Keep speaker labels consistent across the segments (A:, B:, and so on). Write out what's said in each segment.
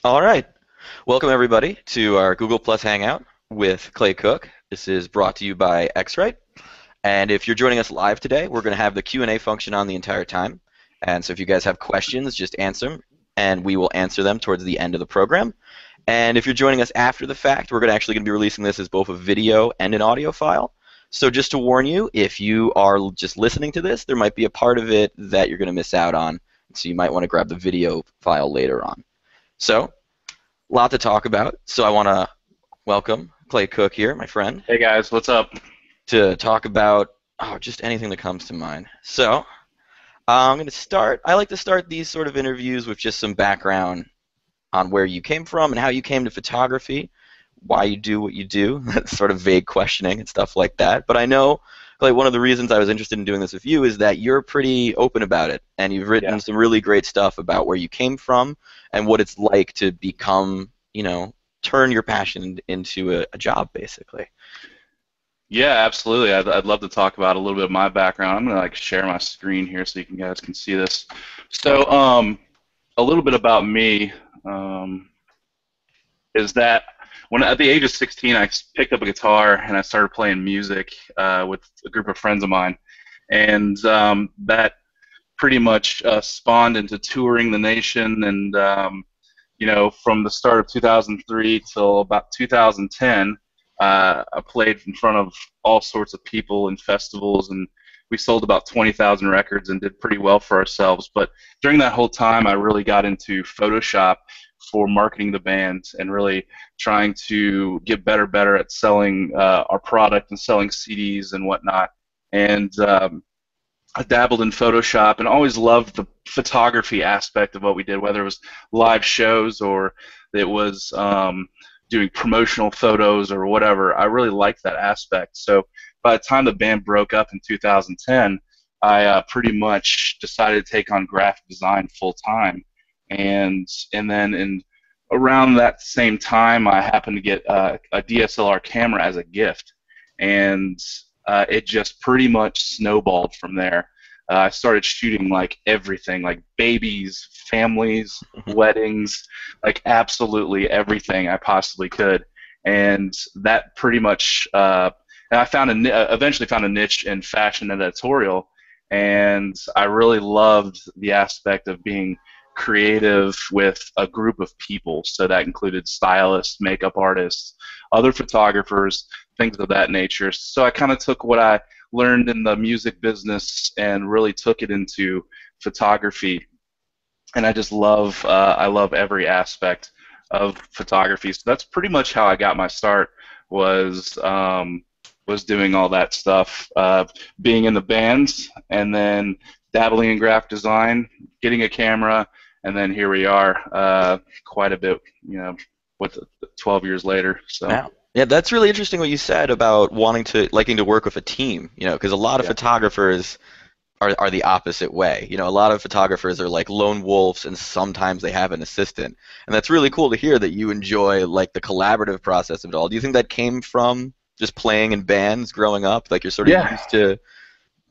A: All right. Welcome, everybody, to our Google Plus Hangout with Clay Cook. This is brought to you by X-Rite. And if you're joining us live today, we're going to have the Q&A function on the entire time. And so if you guys have questions, just answer them, and we will answer them towards the end of the program. And if you're joining us after the fact, we're actually going to be releasing this as both a video and an audio file. So just to warn you, if you are just listening to this, there might be a part of it that you're going to miss out on. So you might want to grab the video file later on. So lot to talk about. So I want to welcome Clay Cook here, my friend,
B: Hey guys, what's up?
A: to talk about just anything that comes to mind. So I'm going to start. I like to start these sort of interviews with just some background on where you came from and how you came to photography, why you do what you do. That's sort of vague questioning and stuff like that. But I know, like, one of the reasons I was interested in doing this with you is that you're pretty open about it, and you've written
B: Yeah.
A: some really great stuff about where you came from and what it's like to become, turn your passion into a job, basically.
B: Yeah, absolutely. I'd love to talk about a little bit of my background. I'm gonna share my screen here so you guys can see this. So, a little bit about me is that when at the age of 16, I picked up a guitar and I started playing music with a group of friends of mine, and that pretty much spawned into touring the nation. And from the start of 2003 till about 2010, I played in front of all sorts of people in festivals, and we sold about 20,000 records and did pretty well for ourselves. But during that whole time, I really got into Photoshop for marketing the band and really trying to get better at selling our product and selling CDs and whatnot. And I dabbled in Photoshop and always loved the photography aspect of what we did, whether it was live shows or it was doing promotional photos or whatever. I really liked that aspect. So by the time the band broke up in 2010, I pretty much decided to take on graphic design full time, and then in around that same time, I happened to get a DSLR camera as a gift, and it just pretty much snowballed from there. I started shooting like everything, like babies, families, weddings, like absolutely everything I possibly could, and that pretty much. And I eventually found a niche in fashion and editorial, and I really loved the aspect of being creative with a group of people. So that included stylists, makeup artists, other photographers, things of that nature. So I kind of took what I learned in the music business and really took it into photography. And I love every aspect of photography. So that's pretty much how I got my start. Was doing all that stuff, being in the bands, and then dabbling in graphic design, getting a camera, and then here we are, quite a bit, with 12 years later. So
A: Wow. Yeah, that's really interesting what you said about liking to work with a team, because a lot of
B: yeah,
A: photographers are the opposite way. A lot of photographers are like lone wolves and sometimes they have an assistant. And that's really cool to hear that you enjoy like the collaborative process of it all. Do you think that came from just playing in bands growing up? Like you're sort of
B: yeah,
A: used to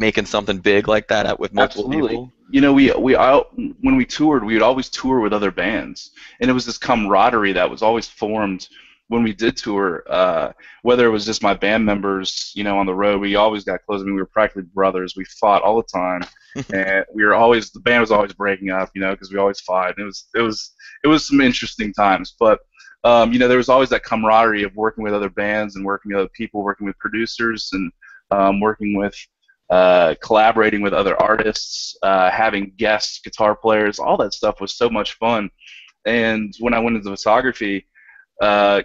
A: making something big like that out with multiple
B: absolutely.
A: people?
B: When we toured, we would always tour with other bands, and it was this camaraderie that was always formed when we did tour. Whether it was just my band members, on the road, we always got close. I mean, we were practically brothers. We fought all the time, and the band was always breaking up, because we always fought. And it was some interesting times, but there was always that camaraderie of working with other bands and working with other people, working with producers, and working with collaborating with other artists, having guest guitar players. All that stuff was so much fun. And when I went into photography, I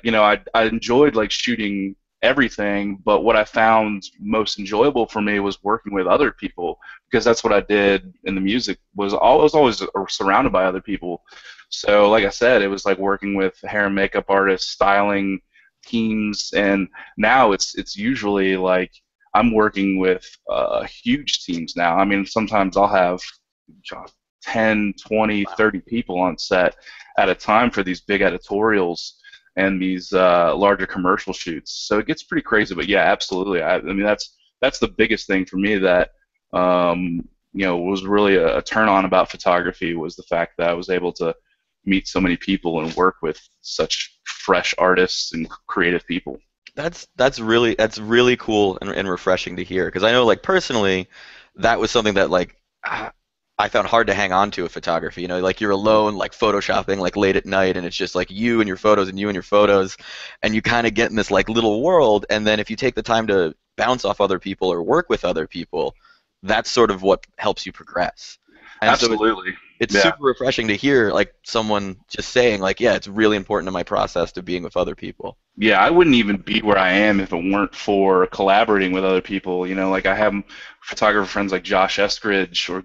B: enjoyed like shooting everything, but what I found most enjoyable for me was working with other people, because that's what I did in the music. I was always surrounded by other people. So like I said, it was like working with hair and makeup artists, styling teams, and now it's usually like I'm working with huge teams now. I mean, sometimes I'll have 10, 20, 30 people on set at a time for these big editorials and these larger commercial shoots. So it gets pretty crazy. But yeah, absolutely. I mean, that's the biggest thing for me that was really a turn on about photography, was the fact that I was able to meet so many people and work with such fresh artists and creative people.
A: That's really cool and refreshing to hear because I know like personally that was something that like I found hard to hang on to with photography. You know, like you're alone, like photoshopping, like late at night, and it's just like you and your photos and you and your photos, and you kind of get in this like little world. And then if you take the time to bounce off other people or work with other people, that's sort of what helps you progress. And so
B: Absolutely.
A: it's
B: Yeah.
A: super refreshing to hear like someone just saying like, yeah, it's really important to my process to being with other people.
B: Yeah, I wouldn't even be where I am if it weren't for collaborating with other people. Like I have photographer friends like Josh Eskridge or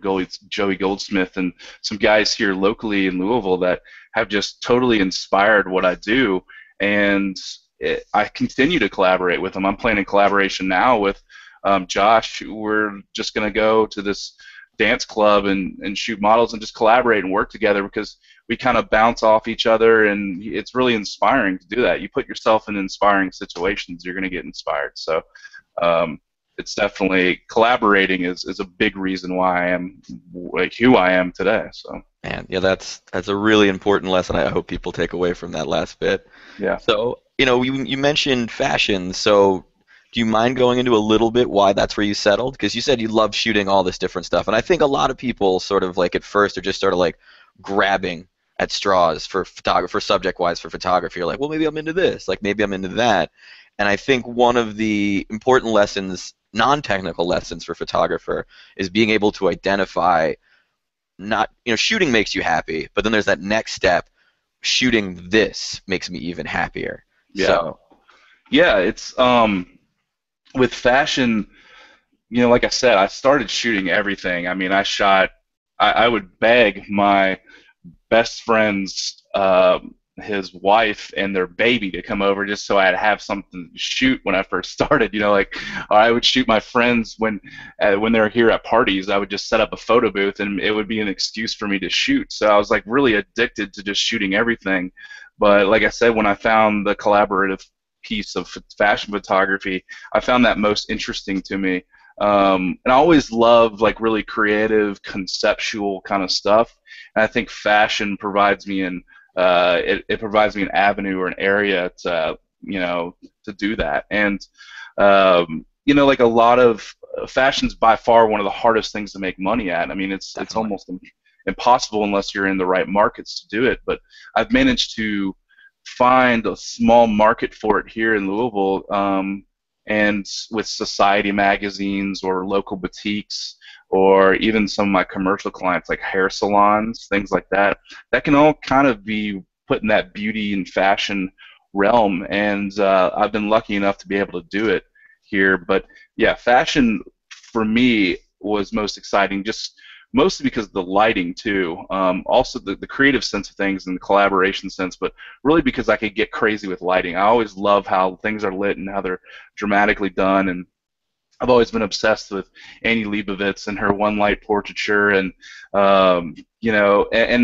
B: Joey Goldsmith and some guys here locally in Louisville that have just totally inspired what I do. And I continue to collaborate with them. I'm planning collaboration now with Josh. We're just going to go to this dance club and shoot models and just collaborate and work together because we kind of bounce off each other, and it's really inspiring to do that. You put yourself in inspiring situations, you're going to get inspired. So it's definitely collaborating is a big reason why I am like who I am today. So
A: And yeah, that's a really important lesson I hope people take away from that last bit.
B: yeah.
A: So, you mentioned fashion, so do you mind going into a little bit why that's where you settled? Because you said you love shooting all this different stuff, and I think a lot of people sort of like at first are just sort of like grabbing at straws for photography, subject-wise for photography. You're like, well, maybe I'm into this, like maybe I'm into that. And I think one of the important lessons, non-technical lessons for photographer, is being able to identify not, shooting makes you happy, but then there's that next step, shooting this makes me even happier.
B: Yeah.
A: So,
B: Yeah, it's with fashion, like I said, I started shooting everything. I mean, I would beg my best friend's his wife and their baby to come over just so I'd have something to shoot when I first started. Like or I would shoot my friends when they were here at parties. I would just set up a photo booth and it would be an excuse for me to shoot. So I was like really addicted to just shooting everything. But like I said, when I found the collaborative piece of fashion photography, I found that most interesting to me. And I always love like really creative, conceptual kind of stuff. And I think fashion provides me it provides me an avenue or an area to do that. And like a lot of fashion's by far one of the hardest things to make money at. I mean, it's
A: definitely.
B: almost impossible unless you're in the right markets to do it. But I've managed to find a small market for it here in Louisville, and with society magazines or local boutiques, or even some of my commercial clients like hair salons, things like that, that can all kind of be put in that beauty and fashion realm. And I've been lucky enough to be able to do it here. But yeah, fashion for me was most exciting, just mostly because of the lighting too. Also the creative sense of things and the collaboration sense, but really because I could get crazy with lighting. I always love how things are lit and how they're dramatically done, and I've always been obsessed with Annie Leibovitz and her one light portraiture, and and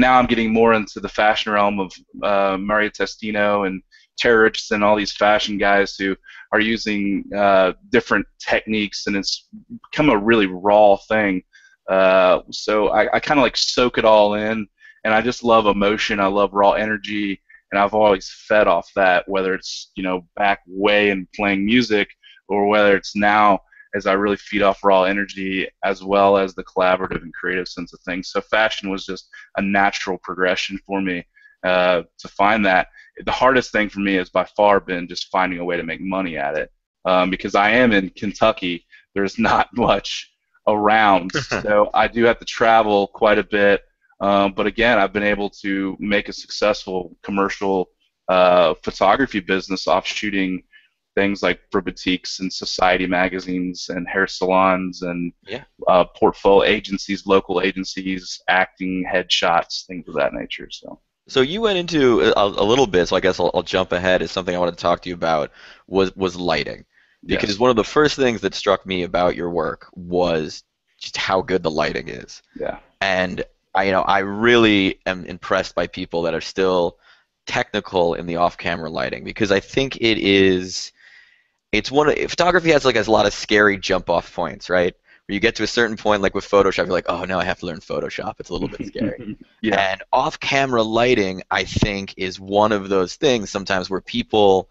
B: now I'm getting more into the fashion realm of Mario Testino and Terry Richardson, all these fashion guys who are using different techniques, and it's become a really raw thing. So I kind of like soak it all in, and I just love emotion. I love raw energy, and I've always fed off that, whether it's back way in playing music, or whether it's now as I really feed off raw energy as well as the collaborative and creative sense of things. So fashion was just a natural progression for me to find that. The hardest thing for me has by far been just finding a way to make money at it, because I am in Kentucky. There's not much around, so I do have to travel quite a bit. But again, I've been able to make a successful commercial photography business off shooting things like for boutiques and society magazines and hair salons and
A: Yeah.
B: portfolio agencies, local agencies, acting, headshots, things of that nature.
A: So you went into a little bit, so I guess I'll jump ahead. Is something I wanted to talk to you about was lighting, because
B: Yes.
A: one of the first things that struck me about your work was just how good the lighting is.
B: Yeah.
A: And I really am impressed by people that are still technical in the off-camera lighting, because I think it's photography has like a lot of scary jump-off points, right? where you get to a certain point, like with Photoshop, you're like, oh no, I have to learn Photoshop. It's a little bit scary.
B: Yeah.
A: And off-camera lighting, I think, is one of those things sometimes where people,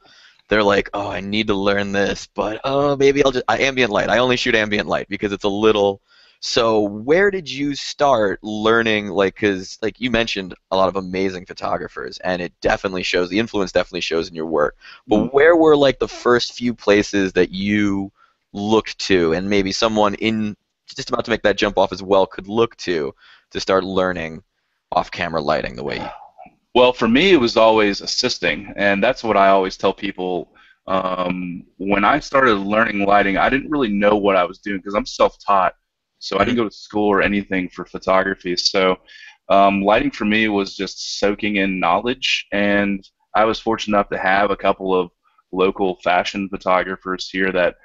A: they're like, oh, I need to learn this, but oh, maybe I'll just ambient light. I only shoot ambient light because it's a little. So where did you start learning? Like, because like you mentioned, a lot of amazing photographers, and it definitely shows. The influence definitely shows in your work.
B: Mm.
A: But where were like the first few places that you looked to, and maybe someone in just about to make that jump off as well could look to start learning off-camera lighting the way you.
B: Well, for me, it was always assisting, and that's what I always tell people. When I started learning lighting, I didn't really know what I was doing because I'm self-taught, so I
A: Mhm.
B: didn't go to school or anything for photography. So lighting for me was just soaking in knowledge, and I was fortunate enough to have a couple of local fashion photographers here that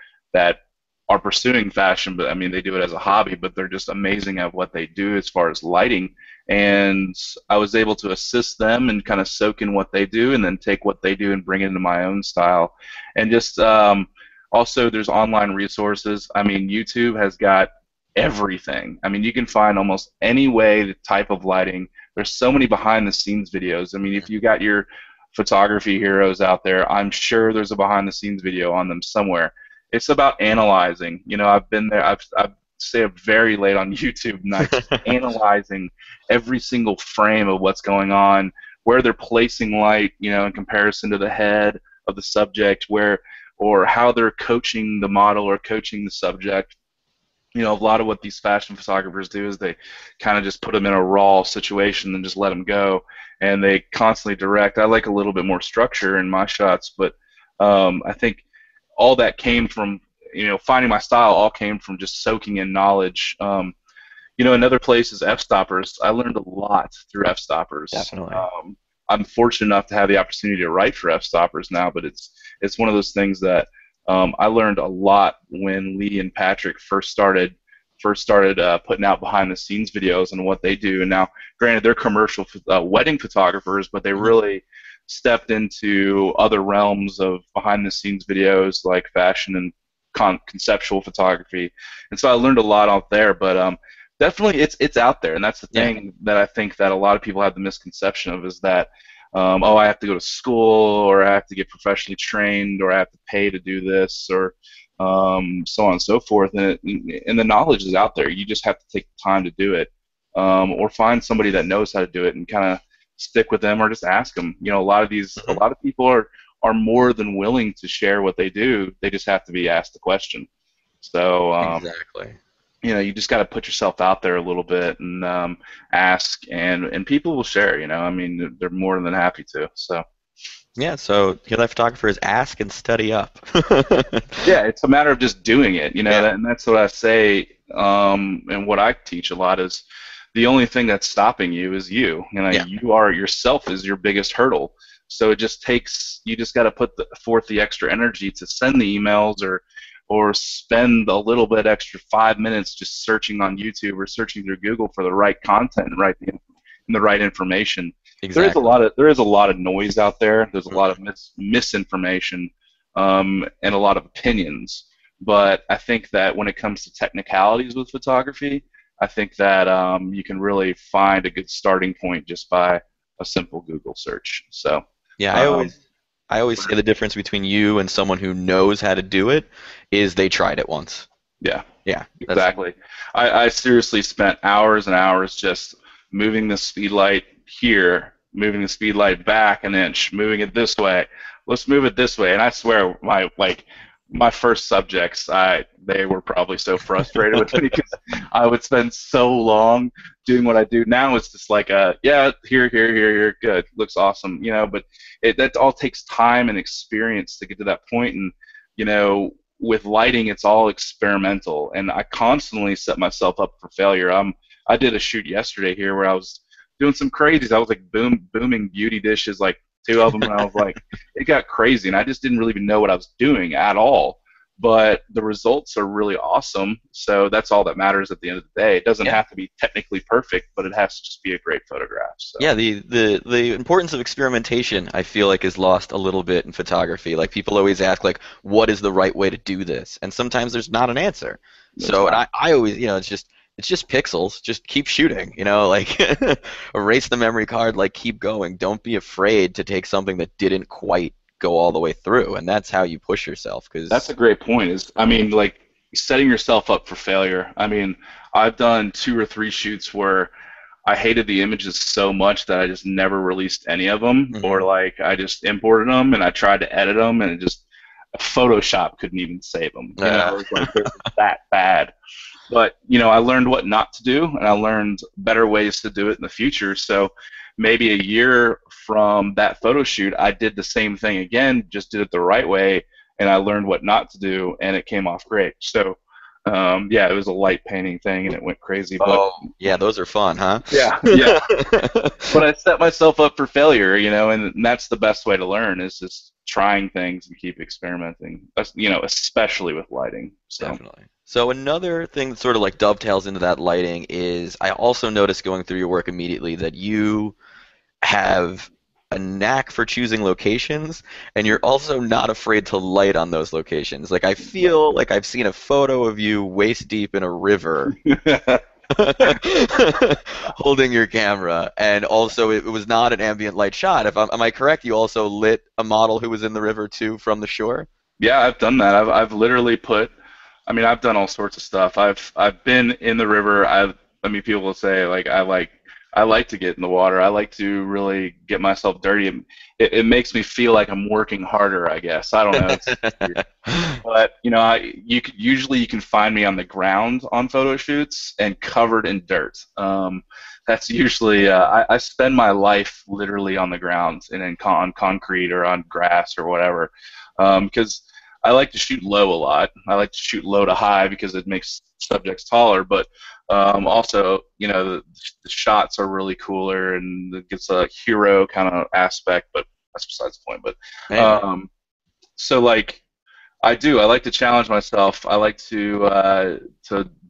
B: are pursuing fashion, but I mean they do it as a hobby, but they're just amazing at what they do as far as lighting. And I was able to assist them and kind of soak in what they do, and then take what they do and bring it into my own style. And just also, there's online resources. I mean, YouTube has got everything. I mean, you can find almost any way, the type of lighting. There's so many behind the scenes videos. I mean, if you got your photography heroes out there, I'm sure there's a behind the scenes video on them somewhere. It's about analyzing. You know, I've been there. I've stayed up very late on YouTube nights analyzing every single frame of what's going on, where they're placing light, you know, in comparison to the head of the subject, where or how they're coaching the model or coaching the subject. You know, a lot of what these fashion photographers do is they kind of just put them in a raw situation and just let them go, and they constantly direct. I like a little bit more structure in my shots, but I think all that came from, you know, finding my style all came from just soaking in knowledge. You know, another place is f-stoppers. I learned a lot through f-stoppers.
A: Definitely.
B: I'm fortunate enough to have the opportunity to write for f-stoppers now, but it's one of those things that I learned a lot when Lee and Patrick first started putting out behind the scenes videos and what they do. And now, granted, they're commercial wedding photographers, but they really stepped into other realms of behind the scenes videos like fashion and conceptual photography. And so I learned a lot out there, but definitely it's out there, and that's the
A: Yeah.
B: thing that I think that a lot of people have the misconception of, is that oh, I have to go to school, or I have to get professionally trained, or I have to pay to do this, or so on and so forth. And the knowledge is out there. You just have to take the time to do it, or find somebody that knows how to do it and kind of stick with them, or just ask them. You know, a lot of people are more than willing to share what they do. They just have to be asked the question. So
A: Exactly.
B: you know, you just got to put yourself out there a little bit and ask, and people will share. You know, I mean, they're more than happy to. So
A: Yeah, so the other photographer is ask and study up.
B: yeah, it's a matter of just doing it. You know,
A: Yeah.
B: and that's what I say. And what I teach a lot is the only thing that's stopping you is you. You know,
A: Yeah.
B: you are yourself is your biggest hurdle. So it just takes, you just got to put forth the extra energy to send the emails, or spend a little bit extra 5 minutes just searching on YouTube or searching through Google for the right content and the right information.
A: Exactly.
B: There is a lot of noise out there. There's a lot
A: Mhm.
B: of misinformation, and a lot of opinions. But I think that when it comes to technicalities with photography, I think that you can really find a good starting point just by a simple Google search. So
A: Yeah, I
B: um,
A: always I always say the difference between you and someone who knows how to do it is they tried it once.
B: yeah.
A: Yeah, that's
B: Exactly. I seriously spent hours and hours just moving the speed light here, moving the speed light back an inch, moving it this way. Let's move it this way. And I swear, my first subjects, they were probably so frustrated with me because I would spend so long doing what I do. Now it's just like, yeah, here, good, looks awesome, you know. But that all takes time and experience to get to that point, and you know, with lighting, it's all experimental, and I constantly set myself up for failure. I did a shoot yesterday here where I was doing some crazies. I was like booming beauty dishes, like two of them, and I was like, it got crazy, and I just didn't really even know what I was doing at all. But the results are really awesome, so that's all that matters at the end of the day. It doesn't
A: yeah.
B: have to be technically perfect, but it has to just be a great photograph. So
A: Yeah, the importance of experimentation, I feel like, is lost a little bit in photography. Like people always ask like what is the right way to do this? And sometimes there's not an answer. So, and I always, it's just pixels. Just keep shooting, like erase the memory card, like keep going. Don't be afraid to take something that didn't quite go all the way through, and that's how you push yourself.
B: That's
A: Because
B: a great point. I mean, like setting yourself up for failure. I mean, I've done 2 or 3 shoots where I hated the images so much that I just never released any of them, or like I just imported them and I tried to edit them, and it just Photoshop couldn't even save them. It was like they were that bad. But I learned what not to do, and I learned better ways to do it in the future. So maybe a year from that photo shoot, I did the same thing again, just did it the right way, and I learned what not to do, and it came off great. So yeah, it was a light painting thing, and it went crazy. But
A: oh yeah, those are fun, huh?
B: yeah, yeah. But I set myself up for failure, and that's the best way to learn is just trying things and keep experimenting. Especially with lighting. So.
A: Definitely. So another thing that sort of like dovetails into that lighting is I also noticed going through your work immediately that you have a knack for choosing locations, and you're also not afraid to light on those locations. Like I feel like I've seen a photo of you waist deep in a river holding your camera, and also it was not an ambient light shot. Am I correct? You also lit a model who was in the river too from the shore?
B: Yeah, I've done that. I've literally put. I mean, I've done all sorts of stuff. I've been in the river. I mean, people will say like I like to get in the water. I like to really get myself dirty. It makes me feel like I'm working harder, I guess. I don't know. It's weird. But usually you can find me on the ground on photo shoots and covered in dirt. That's usually I spend my life literally on the ground and on concrete or on grass or whatever, because I like to shoot low a lot. I like to shoot low to high because it makes subjects taller, but also, the shots are really cooler and it gets a hero kind of aspect, but that's besides the point. But so like I like to challenge myself. I like to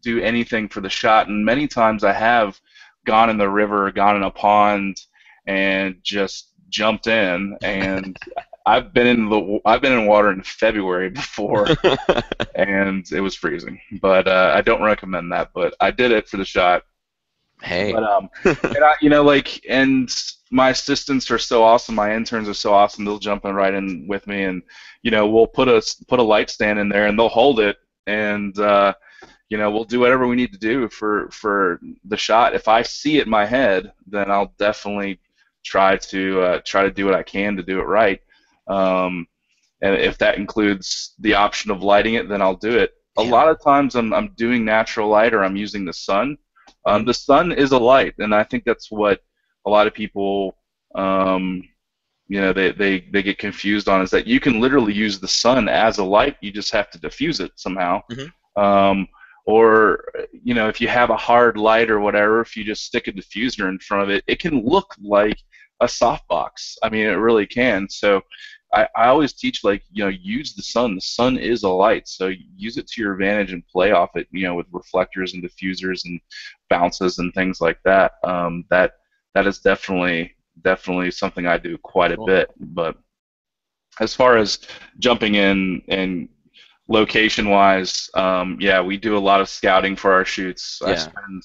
B: do anything for the shot, and many times I have gone in the river, gone in a pond, and just jumped in and. I've been in water in February before, and it was freezing. But I don't recommend that. But I did it for the shot.
A: Hey.
B: But and my assistants are so awesome. My interns are so awesome. They'll jump in right in with me, and we'll put a light stand in there, and they'll hold it, and we'll do whatever we need to do for the shot. If I see it in my head, then I'll definitely try to do what I can to do it right. And if that includes the option of lighting it, then I'll do it. A lot of times I'm doing natural light or I'm using the sun. The sun is a light, and I think that's what a lot of people, they get confused on, is that you can literally use the sun as a light. You just have to diffuse it somehow. Or if you have a hard light or whatever, if you just stick a diffuser in front of it, it can look like a softbox. I mean, it really can. So I always teach, use the sun. The sun is a light, so use it to your advantage and play off it, with reflectors and diffusers and bounces and things like that. That is definitely something I do quite a bit. But as far as jumping in and location-wise, we do a lot of scouting for our shoots. I spend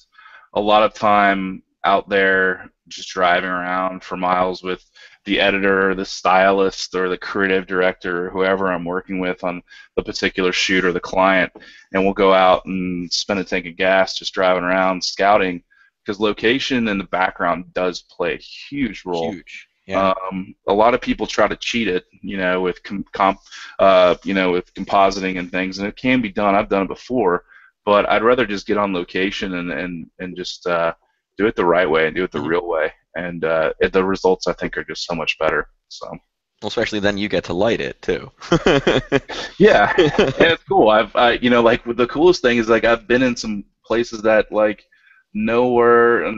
B: a lot of time out there just driving around for miles with the editor, or the stylist, or the creative director, or whoever I'm working with on the particular shoot, or the client, and we'll go out and spend a tank of gas just driving around scouting, because location in the background does play a huge role.
A: Huge. Yeah.
B: A lot of people try to cheat it, with with compositing and things, and it can be done. I've done it before, but I'd rather just get on location and just do it the right way and do it the real way, and the results, I think, are just so much better. So.
A: Well, especially then you get to light it too.
B: Yeah, and it's cool. The coolest thing is I've been in some places that nowhere,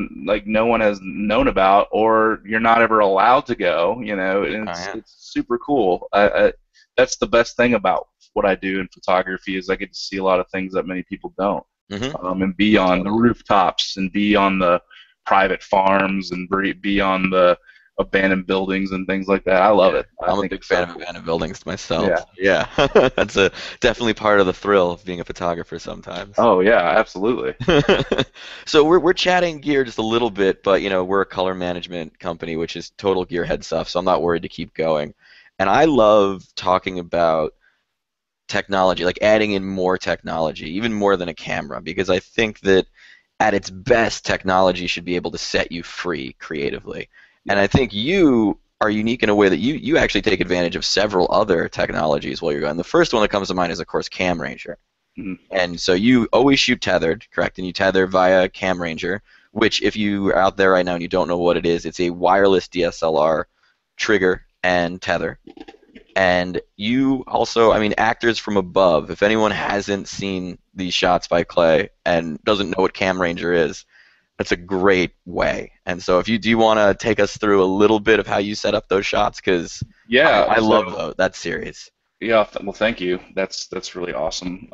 B: no one has known about, or you're not ever allowed to go. And it's super cool. That's the best thing about what I do in photography, is I get to see a lot of things that many people don't. And be on the rooftops, and be on the private farms, and be on the abandoned buildings and things like that. I love
A: Yeah,
B: it. I
A: I'm a
B: think
A: big
B: it's so
A: fan of
B: cool.
A: abandoned buildings myself.
B: Yeah.
A: Yeah, that's a definitely part of the thrill of being a photographer sometimes.
B: Oh yeah, absolutely.
A: So we're chatting gear just a little bit, but we're a color management company, which is total gearhead stuff, so I'm not worried to keep going. And I love talking about technology, like adding in more technology, even more than a camera, because I think that at its best, technology should be able to set you free creatively. And
B: Yeah.
A: I think you are unique in a way that you actually take advantage of several other technologies while you're going. The first one that comes to mind is, of course, Cam Ranger.
B: Mhm.
A: And so you always shoot tethered, correct? And you tether via Cam Ranger, which if you are out there right now and you don't know what it is, it's a wireless DSLR trigger and tether. And you also, I mean, actors from above, if anyone hasn't seen these shots by Clay and doesn't know what Cam Ranger is, that's a great way. And so if you do want to take us through a little bit of how you set up those shots, because
B: Yeah.
A: I love
B: So
A: that series.
B: yeah. Well, thank you. That's really awesome.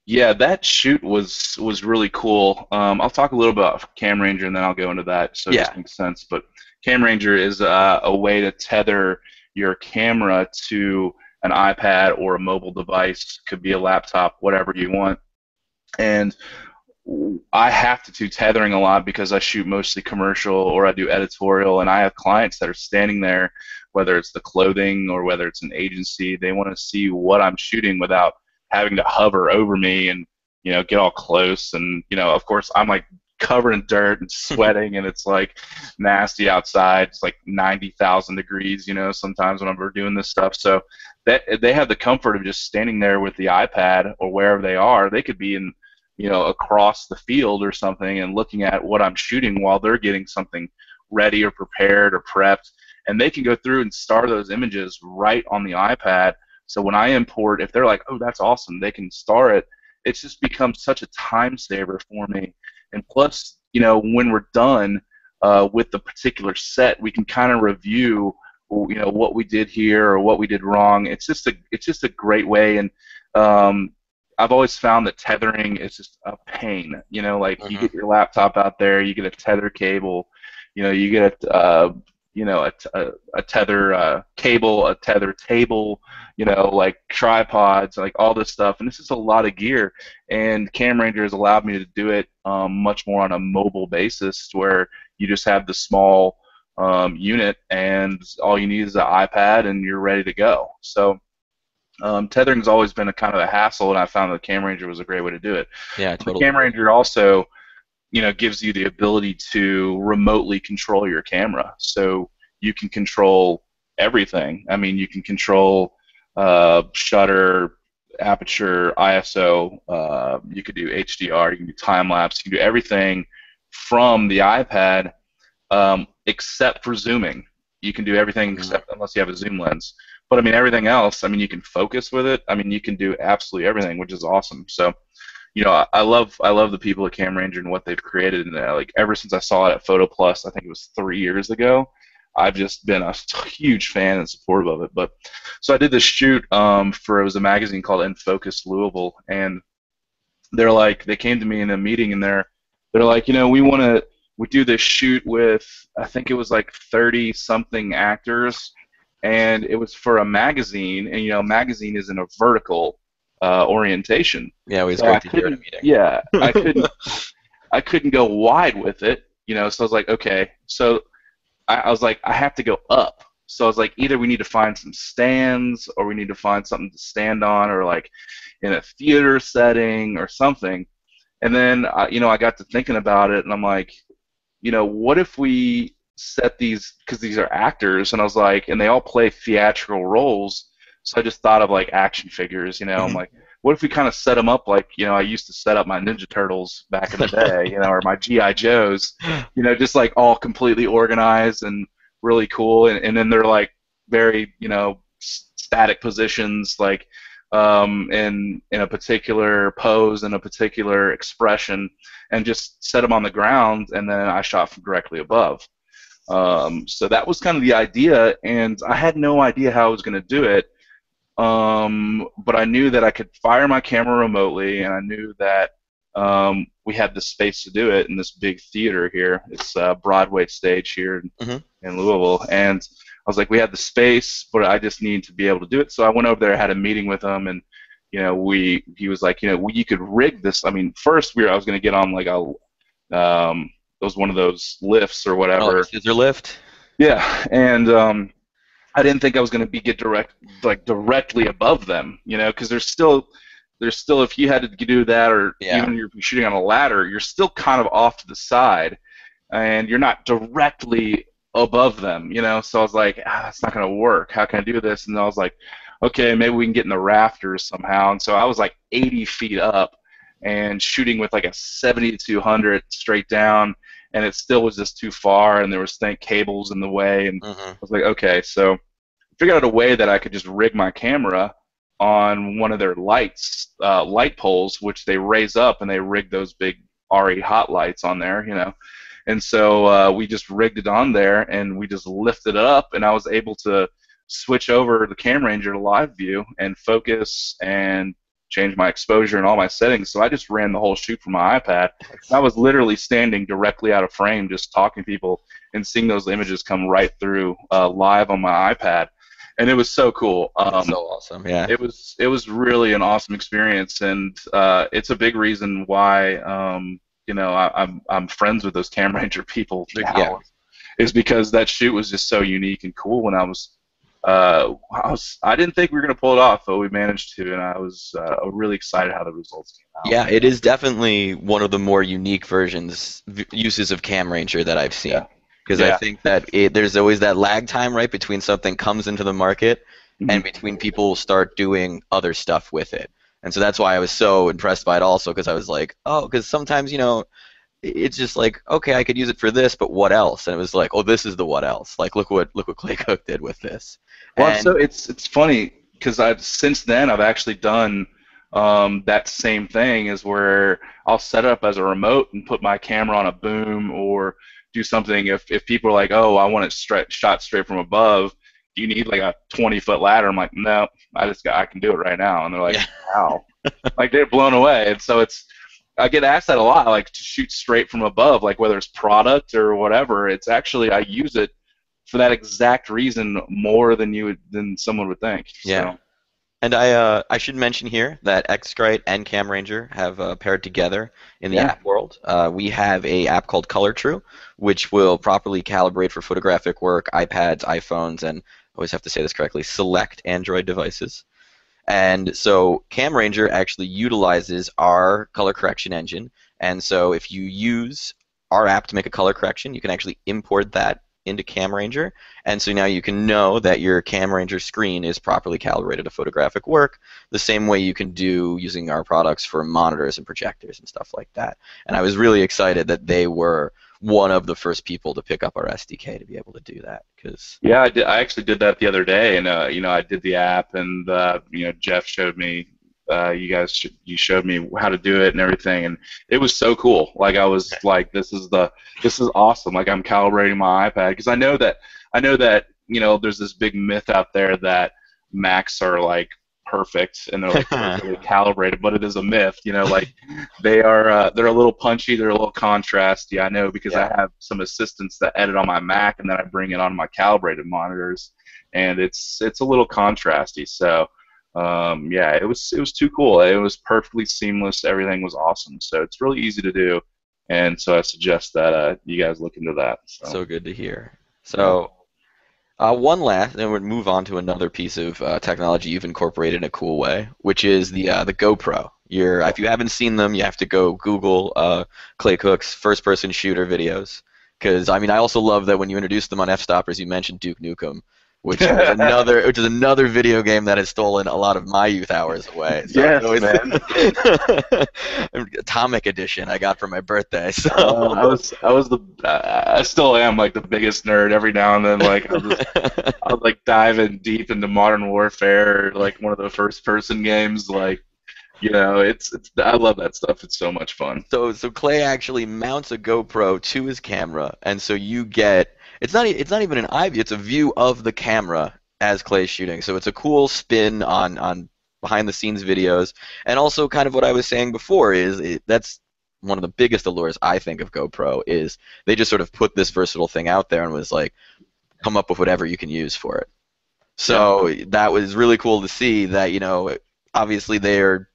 B: Yeah, that shoot was really cool. I'll talk a little about Cam Ranger and then I'll go into that so it
A: Yeah.
B: just makes sense. But Cam Ranger is a way to tether your camera to an iPad or a mobile device, could be a laptop, whatever you want. And I have to do tethering a lot because I shoot mostly commercial or I do editorial, and I have clients that are standing there, whether it's the clothing or whether it's an agency, they want to see what I'm shooting without having to hover over me and get all close. And of course, I'm like covered in dirt and sweating, and it's like nasty outside. It's like 90,000 degrees, sometimes when we're doing this stuff. So that they have the comfort of just standing there with the iPad or wherever they are. They could be in across the field or something and looking at what I'm shooting while they're getting something ready or prepared or prepped. And they can go through and star those images right on the iPad. So when I import, if they're like, oh, that's awesome, they can star it. It's just become such a time saver for me. And plus, when we're done with the particular set, we can kind of review, what we did here or what we did wrong. It's just a great way. And I've always found that tethering is just a pain. Like you
A: Hmm.
B: get your laptop out there, you get a tether cable, you get a tether cable, a tether table, like tripods, like all this stuff, and this is a lot of gear. And Cam Ranger has allowed me to do it much more on a mobile basis, where you just have the small unit, and all you need is an iPad, and you're ready to go. So tethering's always been a kind of a hassle, and I found that the Cam Ranger was a great way to do it.
A: Yeah, I
B: The
A: totally
B: Cam
A: agree.
B: Ranger also, gives you the ability to remotely control your camera. So you can control everything. I mean, you can control shutter, aperture, ISO. You could do HDR. You can do time lapse. You can do everything from the iPad, except for zooming. You can do everything
A: Mhm.
B: except unless you have a zoom lens. But I mean, everything else. I mean, you can focus with it. I mean, you can do absolutely everything, which is awesome. So I love the people at Cam Ranger and what they've created. And like ever since I saw it at Photo Plus, I think it was 3 years ago, I've just been a huge fan and supportive of it. But so I did this shoot it was a magazine called In Focus Louisville, and they came to me in a meeting, and they're like, we do this shoot with, I think it was like 30 something actors, and it was for a magazine, and magazine is in a vertical orientation.
A: Yeah, always
B: So I
A: great to hear at a
B: couldn't,
A: meeting.
B: yeah, I couldn't go wide with it, so I was like, okay. So I was like, I have to go up. So I was like, either we need to find some stands, or we need to find something to stand on, or like in a theater setting or something. And then I got to thinking about it, and I'm like, what if we set these, because these are actors, and I was like, and they all play theatrical roles. So I just thought of like action figures. I'm
A: Mhm.
B: like, what if we kind of set them up like, I used to set up my Ninja Turtles back in the day, or my GI Joes, just like all completely organized and really cool, and then they're like very, static positions, like in a particular pose and a particular expression, and just set them on the ground, and then I shot from directly above. So that was kind of the idea, and I had no idea how I was going to do it. But I knew that I could fire my camera remotely, and I knew that we had the space to do it in this big theater here. It's a Broadway stage here
A: Hmm.
B: in Louisville, and I was like, we had the space, but I just need to be able to do it. So I went over there, had a meeting with him, and he was like, you could rig this. I mean, first I was going to get on like it was one of those lifts or
A: Oh, like a
B: whatever.
A: scissor lift.
B: Yeah, and I didn't think I was going to get directly above them, because there's still if you had to do that, or
A: Yeah.
B: even if you're shooting on a ladder, you're still kind of off to the side, and you're not directly above them, So I was like, that's not going to work. How can I do this? And I was like, okay, maybe we can get in the rafters somehow. And so I was like 80 feet up and shooting with like a 7200 straight down, and it still was just too far, and there was thick cables in the way, and I
A: Hmm.
B: was like, okay, so I figured out a way that I could just rig my camera on one of their light poles, which they raise up, and they rig those big RE hot lights on there, And so we just rigged it on there, and we just lifted it up, and I was able to switch over the Cam Ranger to live view and focus and change my exposure and all my settings. So I just ran the whole shoot from my iPad. I was literally standing directly out of frame, just talking to people and seeing those images come right through live on my iPad, and it was so cool.
A: That's so awesome. Yeah.
B: It was really an awesome experience, and it's a big reason why I'm friends with those Cam Ranger people
A: Yeah.
B: now, is because that shoot was just so unique and cool. When I didn't think we were gonna pull it off, but we managed to, and I was really excited how the results came out.
A: Yeah, it is definitely one of the more unique uses of Cam Ranger that I've seen.
B: Yeah,
A: Because I
B: yeah.
A: think that there's always that lag time, right, between something comes into the market
B: Mhm.
A: and between people start doing other stuff with it. And so that's why I was so impressed by it also, because I was like, oh, because sometimes, it's just like, okay, I could use it for this, but what else? And it was like, oh, this is the what else. Like, look what Clay Cook did with this.
B: Well,
A: And
B: it's funny because I've actually done that same thing, is where I'll set it up as a remote and put my camera on a boom, or do something. If people are like, oh, I want it shot straight from above, do you need like a 20-foot ladder? I'm like, no, I can do it right now. And they're like,
A: yeah,
B: wow, like they're blown away. And so I get asked that a lot, like to shoot straight from above, like whether it's product or whatever. It's actually, I use it for that exact reason more than someone would think.
A: yeah.
B: So
A: And I should mention here that X-Rite and Cam Ranger have paired together in the
B: yeah,
A: app world. We have a app called Color True, which will properly calibrate for photographic work, iPads, iPhones, and I always have to say this correctly, select Android devices. And so Cam Ranger actually utilizes our color correction engine. And so if you use our app to make a color correction, you can actually import that into Cam Ranger. And so now you can know that your Cam Ranger screen is properly calibrated to photographic work, the same way you can do using our products for monitors and projectors and stuff like that. And I was really excited that they were one of the first people to pick up our SDK to be able to do that. Because
B: yeah, I did. I actually did that the other day, and I did the app, and Jeff showed me. You showed me how to do it and everything, and it was so cool. Like I was like, this is awesome. Like I'm calibrating my iPad, because I know that there's this big myth out there that Macs are like perfect and they're like perfectly calibrated, but it is a myth. Like they're a little punchy, they're a little contrasty. I know, because I
A: yeah.
B: have some assistants that edit on my Mac, and then I bring it on my calibrated monitors, and it's a little contrasty. So yeah, it was too cool. It was perfectly seamless. Everything was awesome. So it's really easy to do, and so I suggest that you guys look into that. So
A: So good to hear.
B: yeah,
A: So one last, and we'll move on to another piece of technology you've incorporated in a cool way, which is the GoPro. If you haven't seen them, you have to go Google Clay Cook's first-person shooter videos. Because I mean, I also love that when you introduced them on F-Stoppers, you mentioned Duke Nukem, which is another video game that has stolen a lot of my youth hours away. So it's
B: yes,
A: always
B: man.
A: Atomic Edition I got for my birthday. So
B: I still am like the biggest nerd. Every now and then, like I'll like dive in deep into Modern Warfare, like one of the first person games. Like it's I love that stuff. It's so much fun.
A: So Clay actually mounts a GoPro to his camera, and so you get it's not even an eye view, it's a view of the camera as Clay's shooting. So it's a cool spin on behind the scenes videos, and also kind of what I was saying before is that's one of the biggest allures I think of GoPro is they just sort of put this versatile thing out there and was like, come up with whatever you can use for it.
B: Yeah.
A: So that was really cool to see that, obviously they're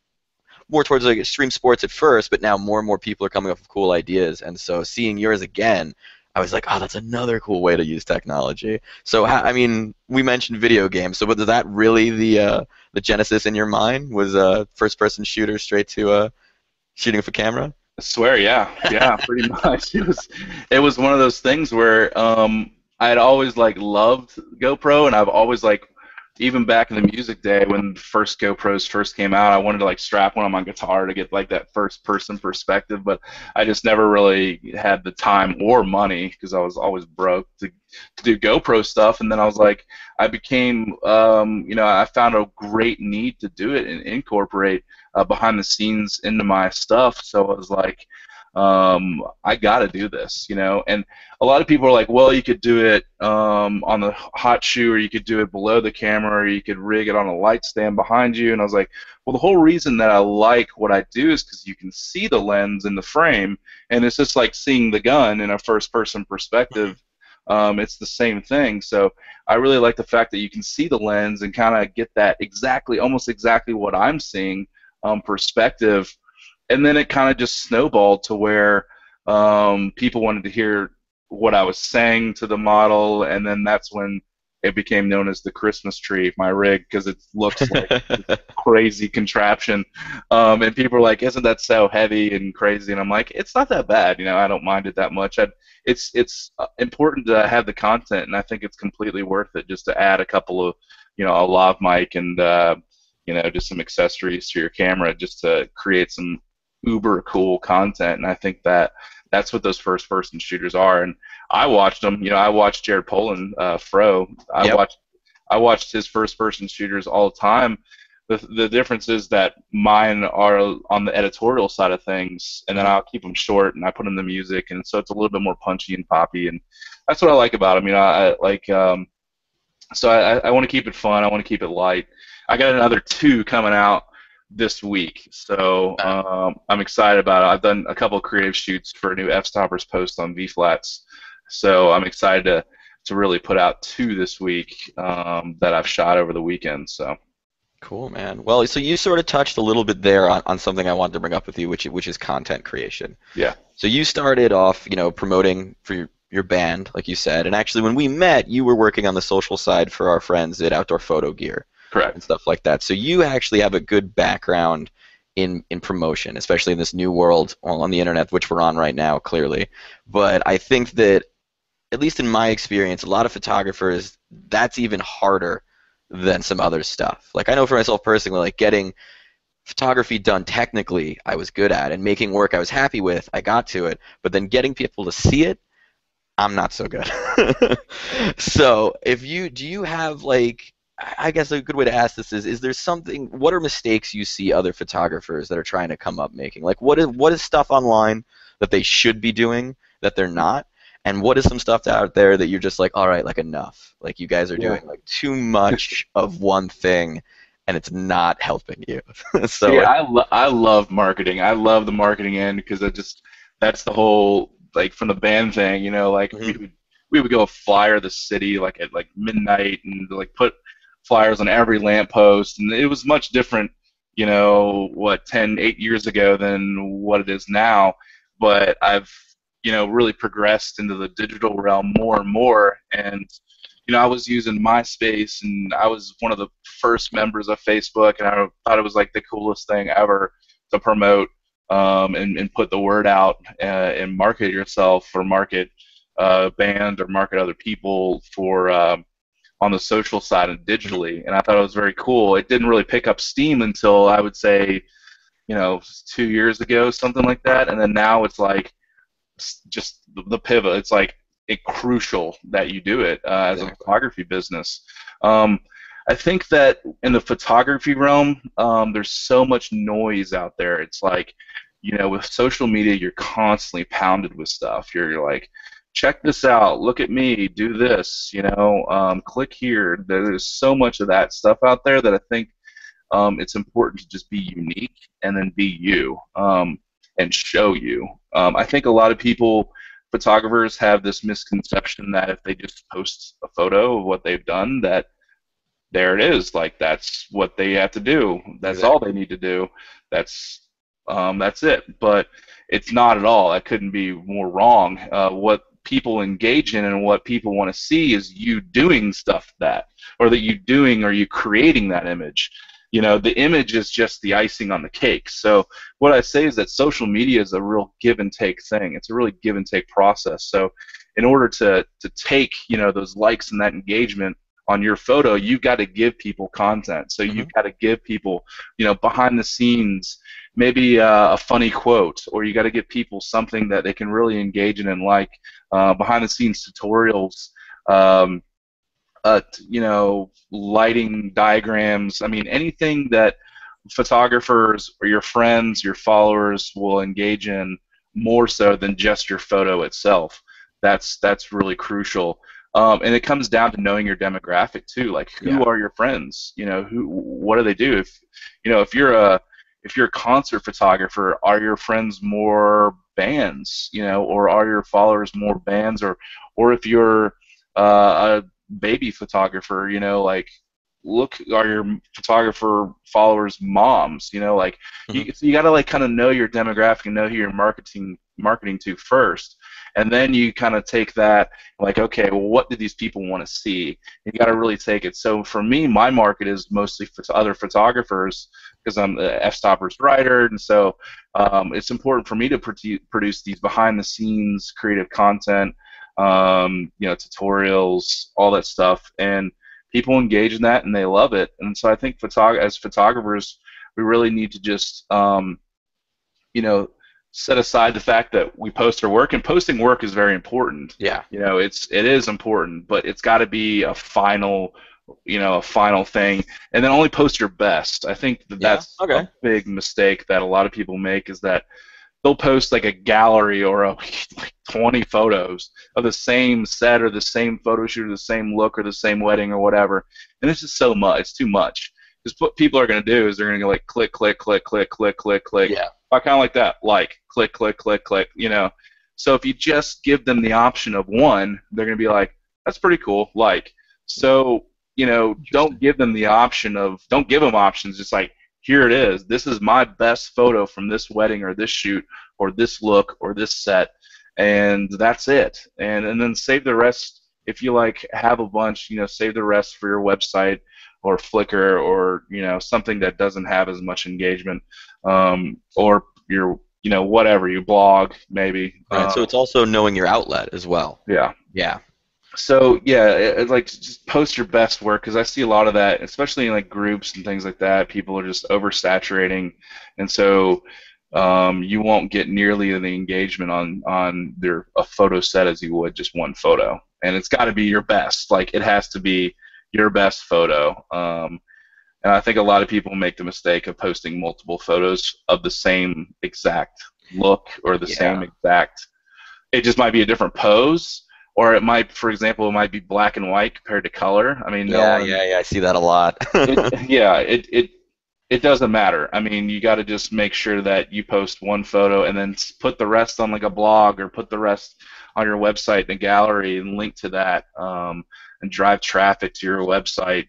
A: more towards like extreme sports at first, but now more and more people are coming up with cool ideas. And so seeing yours again, I was like, oh, that's another cool way to use technology. So I mean, we mentioned video games. So was that really the genesis in your mind? Was a first-person shooter straight to shooting with a camera?
B: I swear, yeah, pretty much. It was one of those things where I had always like loved GoPro, and I've always like, even back in the music day when first GoPros first came out, I wanted to like strap one on my guitar to get like that first person perspective, but I just never really had the time or money because I was always broke to do GoPro stuff. And then I was like, I became, I found a great need to do it and incorporate behind the scenes into my stuff. So I was like, I got to do this, and a lot of people are like, well, you could do it on the hot shoe, or you could do it below the camera, or you could rig it on a light stand behind you. And I was like, well, the whole reason that I like what I do is because you can see the lens in the frame, and it's just like seeing the gun in a first-person perspective. It's the same thing. So I really like the fact that you can see the lens and kind of get that almost exactly what I'm seeing perspective. And then it kind of just snowballed to where people wanted to hear what I was saying to the model, and then that's when it became known as the Christmas tree, my rig, because it looks like this crazy contraption. And people are like, isn't that so heavy and crazy? And I'm like, it's not that bad. I don't mind it that much. It's important to have the content, and I think it's completely worth it just to add a couple of, a lav mic and, just some accessories to your camera just to create some uber cool content. And I think that's what those first-person shooters are. And I watched them. I watched Jared Polin, Fro.
A: Yep.
B: I watched his first-person shooters all the time. The difference is that mine are on the editorial side of things, and then I'll keep them short, and I put in the music, and so it's a little bit more punchy and poppy, and that's what I like about them. I like. So I want to keep it fun. I want to keep it light. I got another 2 coming out this week, so I'm excited about it. I've done a couple of creative shoots for a new F-Stoppers post on V-Flats, so I'm excited to really put out 2 this week that I've shot over the weekend. So
A: Cool, man. Well, so you sort of touched a little bit there on something I wanted to bring up with you, which is content creation.
B: yeah,
A: So you started off, promoting for your band, like you said, and actually when we met, you were working on the social side for our friends at Outdoor Photo Gear
B: correct.
A: and stuff like that. So you actually have a good background in promotion, especially in this new world on the internet, which we're on right now, clearly. But I think that, at least in my experience, a lot of photographers, that's even harder than some other stuff. Like I know for myself personally, like getting photography done technically, I was good at, and making work I was happy with, I got to it. But then getting people to see it, I'm not so good. So do you have like, I guess a good way to ask this is there something, what are mistakes you see other photographers that are trying to come up making? Like what is stuff online that they should be doing that they're not? And what is some stuff out there that you're just like, all right, like enough. Like you guys are doing like too much of one thing and it's not helping you. So
B: See, I love marketing. I love the marketing end because that's the whole, like, from the band thing, like
A: Mhm.
B: we would go flyer the city like at like midnight and like put flyers on every lamppost, and it was much different, 8 years ago than what it is now. But I've, really progressed into the digital realm more and more, and I was using MySpace, and I was one of the first members of Facebook, and I thought it was like the coolest thing ever to promote and put the word out and market yourself or market band or market other people for on the social side and digitally. And I thought it was very cool. It didn't really pick up steam until I would say, 2 years ago, something like that. And then now it's like just the pivot. It's like crucial that you do it as a
A: Exactly.
B: photography business. I think that in the photography realm, there's so much noise out there. It's like, with social media, you're constantly pounded with stuff. You're like, check this out, look at me, do this, click here. There's so much of that stuff out there that I think it's important to just be unique and then be you. and show you. I think a lot of people, photographers, have this misconception that if they just post a photo of what they've done, that there it is. Like that's what they have to do. That's all
A: Exactly.
B: they need to do. That's it. But it's not at all. That couldn't be more wrong. What people engage in and what people want to see is you doing stuff that, or that you doing, or you creating that image. The image is just the icing on the cake. So what I say is that social media is a real give and take thing. It's a really give and take process. So in order to take, those likes and that engagement on your photo, you've got to give people content. So
A: Hmm.
B: you've got to give people, behind the scenes, maybe a funny quote, or you got to give people something that they can really engage in and like. Behind the scenes tutorials, um, lighting diagrams. I mean, anything that photographers or your friends, your followers will engage in more so than just your photo itself. That's really crucial. And it comes down to knowing your demographic too. Like, who
A: Yeah.
B: are your friends? What do they do? If you're a concert photographer, are your friends more bands? Or are your followers more bands? Or if you're a baby photographer, like, look, are your photographer followers moms? Like,
A: Hmm.
B: so you got to like kind of know your demographic and know who you're marketing to first, and then you kind of take that, like, okay, well, what do these people want to see? You got to really take it. So for me, my market is mostly for other photographers because I'm the f-stoppers writer, and so it's important for me to produce these behind the scenes creative content, tutorials, all that stuff, and people engage in that and they love it. And so I think as photographers, we really need to just you know set aside the fact that we post our work, and posting work is very important.
A: Yeah.
B: It is important, but it's got to be a final thing, and then only post your best. I think that
A: Yeah.
B: that's a
A: Okay.
B: big mistake that a lot of people make, is that they'll post like a gallery or like 20 photos of the same set or the same photo shoot or the same look or the same wedding or whatever, and it's just so much. It's too much. Because what people are going to do is they're going to go like click, click, click, click, click, click, click.
A: Yeah.
B: I kind of like that. Like, click, click, click, click. So if you just give them the option of one, they're going to be like, that's pretty cool. Like, so
A: Interesting.
B: don't give them options. Just like, here it is. This is my best photo from this wedding or this shoot or this look or this set, and that's it. And then save the rest. If you like have a bunch, save the rest for your website or Flickr, or something that doesn't have as much engagement, or your whatever you blog maybe.
A: Right. So it's also knowing your outlet as well.
B: Yeah.
A: Yeah.
B: So yeah, like, just post your best work, because I see a lot of that, especially in like groups and things like that. People are just oversaturating, and so you won't get nearly the engagement on a photo set as you would just one photo. And it's got to be your best. Like, it has to be your best photo. And I think a lot of people make the mistake of posting multiple photos of the same exact look or the same
A: Yeah.
B: exact. It just might be a different pose, or it might, for example, it might be black and white compared to color. I mean, no
A: Yeah.
B: one.
A: Yeah. Yeah. I see that a lot.
B: Yeah, it doesn't matter. I mean, you got to just make sure that you post one photo and then put the rest on like a blog, or put the rest on your website in a gallery and link to that, and drive traffic to your website,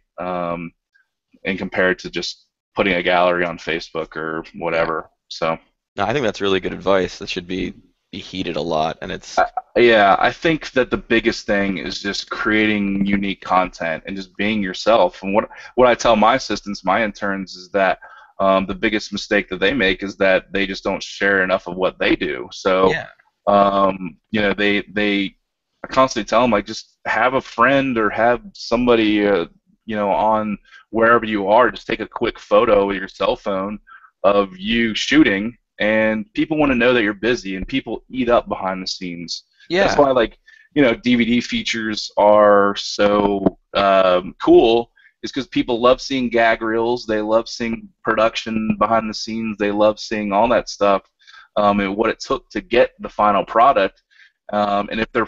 B: and compare it to just putting a gallery on Facebook or
A: Yeah.
B: whatever. So.
A: No, I think that's really good advice. That should be heated a lot, and it's
B: Yeah, I think that the biggest thing is just creating unique content and just being yourself. And what I tell my assistants, my interns, is that the biggest mistake that they make is that they just don't share enough of what they do. So,
A: yeah.
B: they I constantly tell them, like, just have a friend or have somebody on wherever you are. Just take a quick photo with your cell phone of you shooting, and people want to know that you're busy, and people eat up behind the scenes. That's
A: Yeah.
B: why, like, DVD features are so cool, is because people love seeing gag reels, they love seeing production behind the scenes, they love seeing all that stuff, and what it took to get the final product. And if they're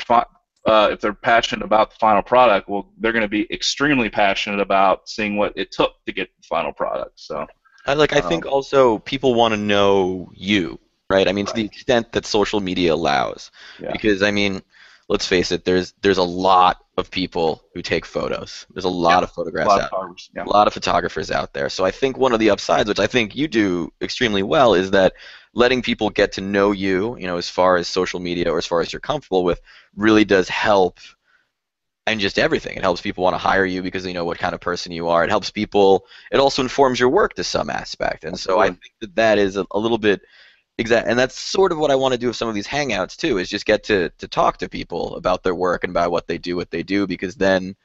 B: passionate about the final product, well, they're going to be extremely passionate about seeing what it took to get the final product. So.
A: I think
B: Um,
A: also people want to know you, right? I mean, to the
B: Right.
A: extent that social media allows.
B: Yeah.
A: Because, I mean, let's face it, there's a lot of people who take photos. There's a
B: Yeah.
A: lot of
B: A
A: photographs
B: lot of
A: out,
B: photographers. Yeah.
A: a lot of photographers out there. So I think one of the upsides, which I think you do extremely well, is that letting people get to know you, as far as social media or as far as you're comfortable with, really does help and just everything. It helps people want to hire you because they know what kind of person you are. It helps people. It also informs your work to some aspect. And so I
B: Absolutely.
A: think that that is a little bit exact. And that's sort of what I want to do with some of these hangouts too, is just get to talk to people about their work and about what they do, because then,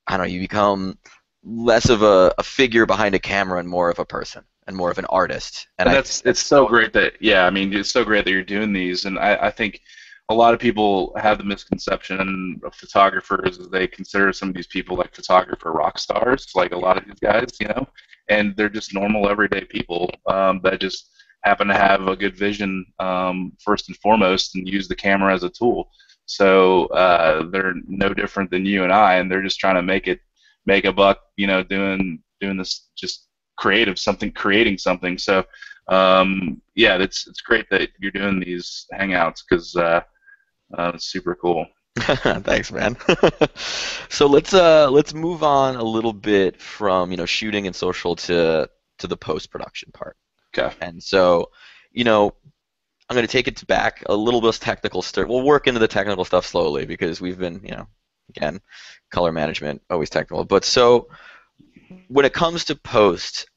A: I don't know, you become less of a figure behind a camera and more of a person and more of an artist. And
B: And
A: I think
B: it's
A: that's
B: so
A: so
B: great that, yeah, I mean, it's so great that you're doing these. And I think a lot of people have the misconception of photographers is they consider some of these people like photographer rock stars, like a lot of these guys, and they're just normal everyday people that just happen to have a good vision first and foremost and use the camera as a tool. So they're no different than you and I, and they're just trying to make a buck, doing this just creating something. So yeah, it's great that you're doing these hangouts because it's super cool.
A: Thanks, man. So let's move on a little bit from, shooting and social to the post-production part.
B: Okay.
A: And so, you know, I'm going to take it to back a little bit of technical stuff. We'll work into the technical stuff slowly because we've been, again, color management, always technical. But so when it comes to post,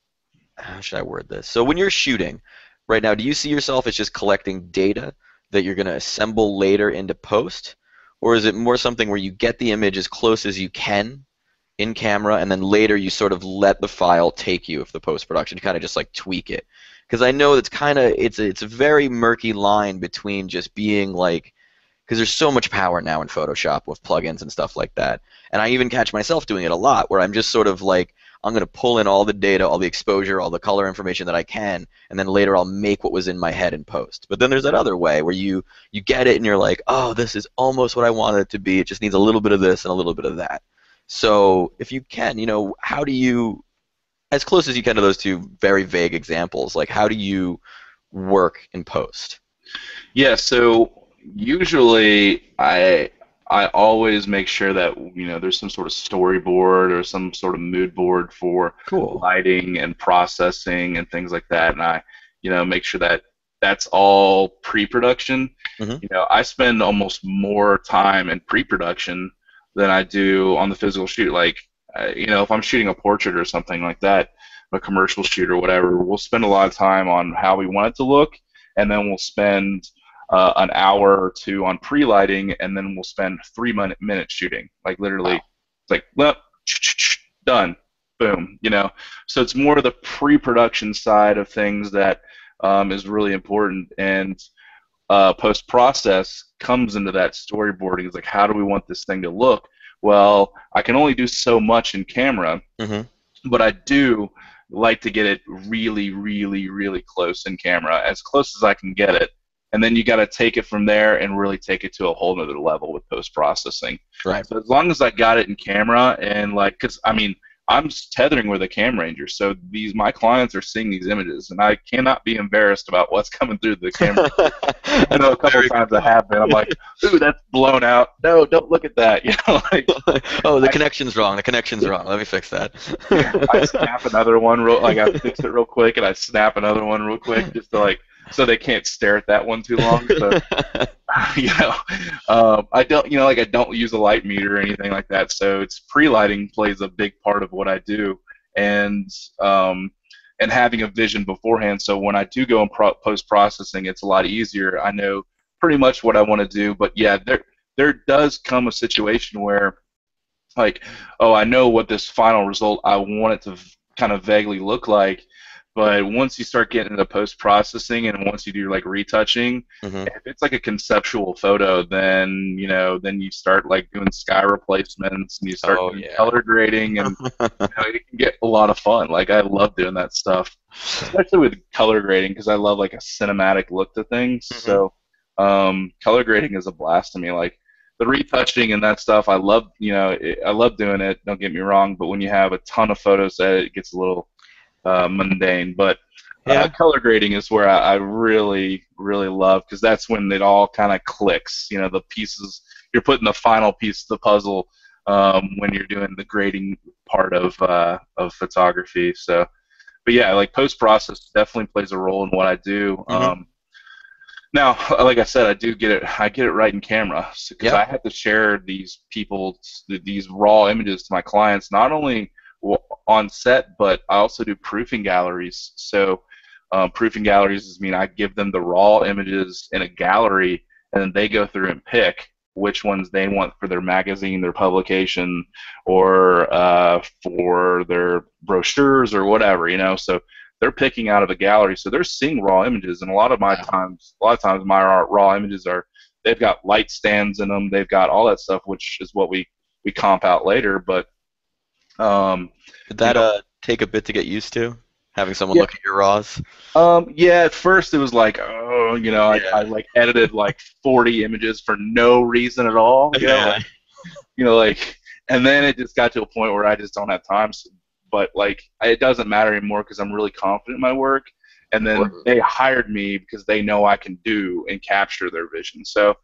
A: how should I word this? So when you're shooting right now, do you see yourself as just collecting data that you're going to assemble later into post? Or is it more something where you get the image as close as you can in camera, and then later you sort of let the file take you of the post-production to kind of just like tweak it? Because I know it's a very murky line between just being like, because there's so much power now in Photoshop with plugins and stuff like that. And I even catch myself doing it a lot, where I'm just sort of like, I'm going to pull in all the data, all the exposure, all the color information that I can, and then later I'll make what was in my head in post. But then there's that other way where you get it and you're like, oh, this is almost what I wanted it to be. It just needs a little bit of this and a little bit of that. So if you can, how do you, as close as you can to those two very vague examples, like how do you work in post?
B: Yeah, so usually I always make sure that there's some sort of storyboard or some sort of mood board for
A: Cool.
B: lighting and processing and things like that, and I make sure that that's all pre-production.
A: Hmm.
B: I spend almost more time in pre-production than I do on the physical shoot. Like, if I'm shooting a portrait or something like that, a commercial shoot or whatever, we'll spend a lot of time on how we want it to look, and then we'll spend an hour or two on pre-lighting, and then we'll spend 3 minutes shooting. Like literally,
A: Wow.
B: it's like, well, done, boom. So it's more the pre-production side of things that is really important, and post-process comes into that storyboarding. It's like, how do we want this thing to look? Well, I can only do so much in camera,
A: Hmm.
B: but I do like to get it really, really, really close in camera, as close as I can get it. And then you got to take it from there and really take it to a whole nother level with post processing.
A: Right.
B: So as long as I got it in camera and because I mean I'm tethering with a cam ranger, so my clients are seeing these images, and I cannot be embarrassed about what's coming through the camera. I
A: That's
B: know a couple of
A: very
B: times I
A: good
B: have been. I'm like, ooh, that's blown out. No, don't look at that. Like
A: point. Oh, the
B: I,
A: connection's wrong. The connection's wrong. Let me fix that.
B: I snap another one I fix it real quick, and I snap another one real quick just to so they can't stare at that one too long. So you know, I don't I don't use a light meter or anything like that. So it's pre-lighting plays a big part of what I do, and having a vision beforehand. So when I do go in post processing, it's a lot easier. I know pretty much what I want to do. But yeah, there does come a situation where oh, I know what this final result I want it to kind of vaguely look like. But once you start getting into post processing and once you do retouching,
A: Hmm.
B: if it's like a conceptual photo, then then you start doing sky replacements and you start
A: Oh
B: doing
A: yeah.
B: color grading, and it can get a lot of fun. I love doing that stuff, especially with color grading, because I love a cinematic look to things.
A: Hmm.
B: So color grading is a blast to me. The retouching and that stuff, I love. I love doing it. Don't get me wrong, but when you have a ton of photos, that it gets a little mundane. But
A: Yeah.
B: Color grading is where I really, really love, because that's when it all kind of clicks. You know, the pieces, you're putting the final piece of the puzzle when you're doing the grading part of photography. So, but yeah, like post process definitely plays a role in what I do.
A: Hmm.
B: Now, like I said, I get it right in camera, because
A: Yep.
B: I have to share these raw images to my clients, not only on set, but I also do proofing galleries. So, proofing galleries is mean I give them the raw images in a gallery, and then they go through and pick which ones they want for their magazine, their publication, or for their brochures or whatever, you know. So they're picking out of a gallery, so they're seeing raw images. And
A: Wow.
B: a lot of times my raw images are, they've got light stands in them, they've got all that stuff, which is what we comp out later. But
A: Did
B: you
A: that
B: know,
A: take a bit to get used to? Having someone
B: yeah,
A: look at your raws?
B: yeah. At first it was like, oh, you know, I
A: Yeah.
B: like edited like 40 images for no reason at all, you know,
A: Yeah.
B: like, like, and then it just got to a point where I just don't have time. But like, it doesn't matter anymore because I'm really confident in my work. And then
A: Or-
B: they hired me because they know I can do and capture their vision. So,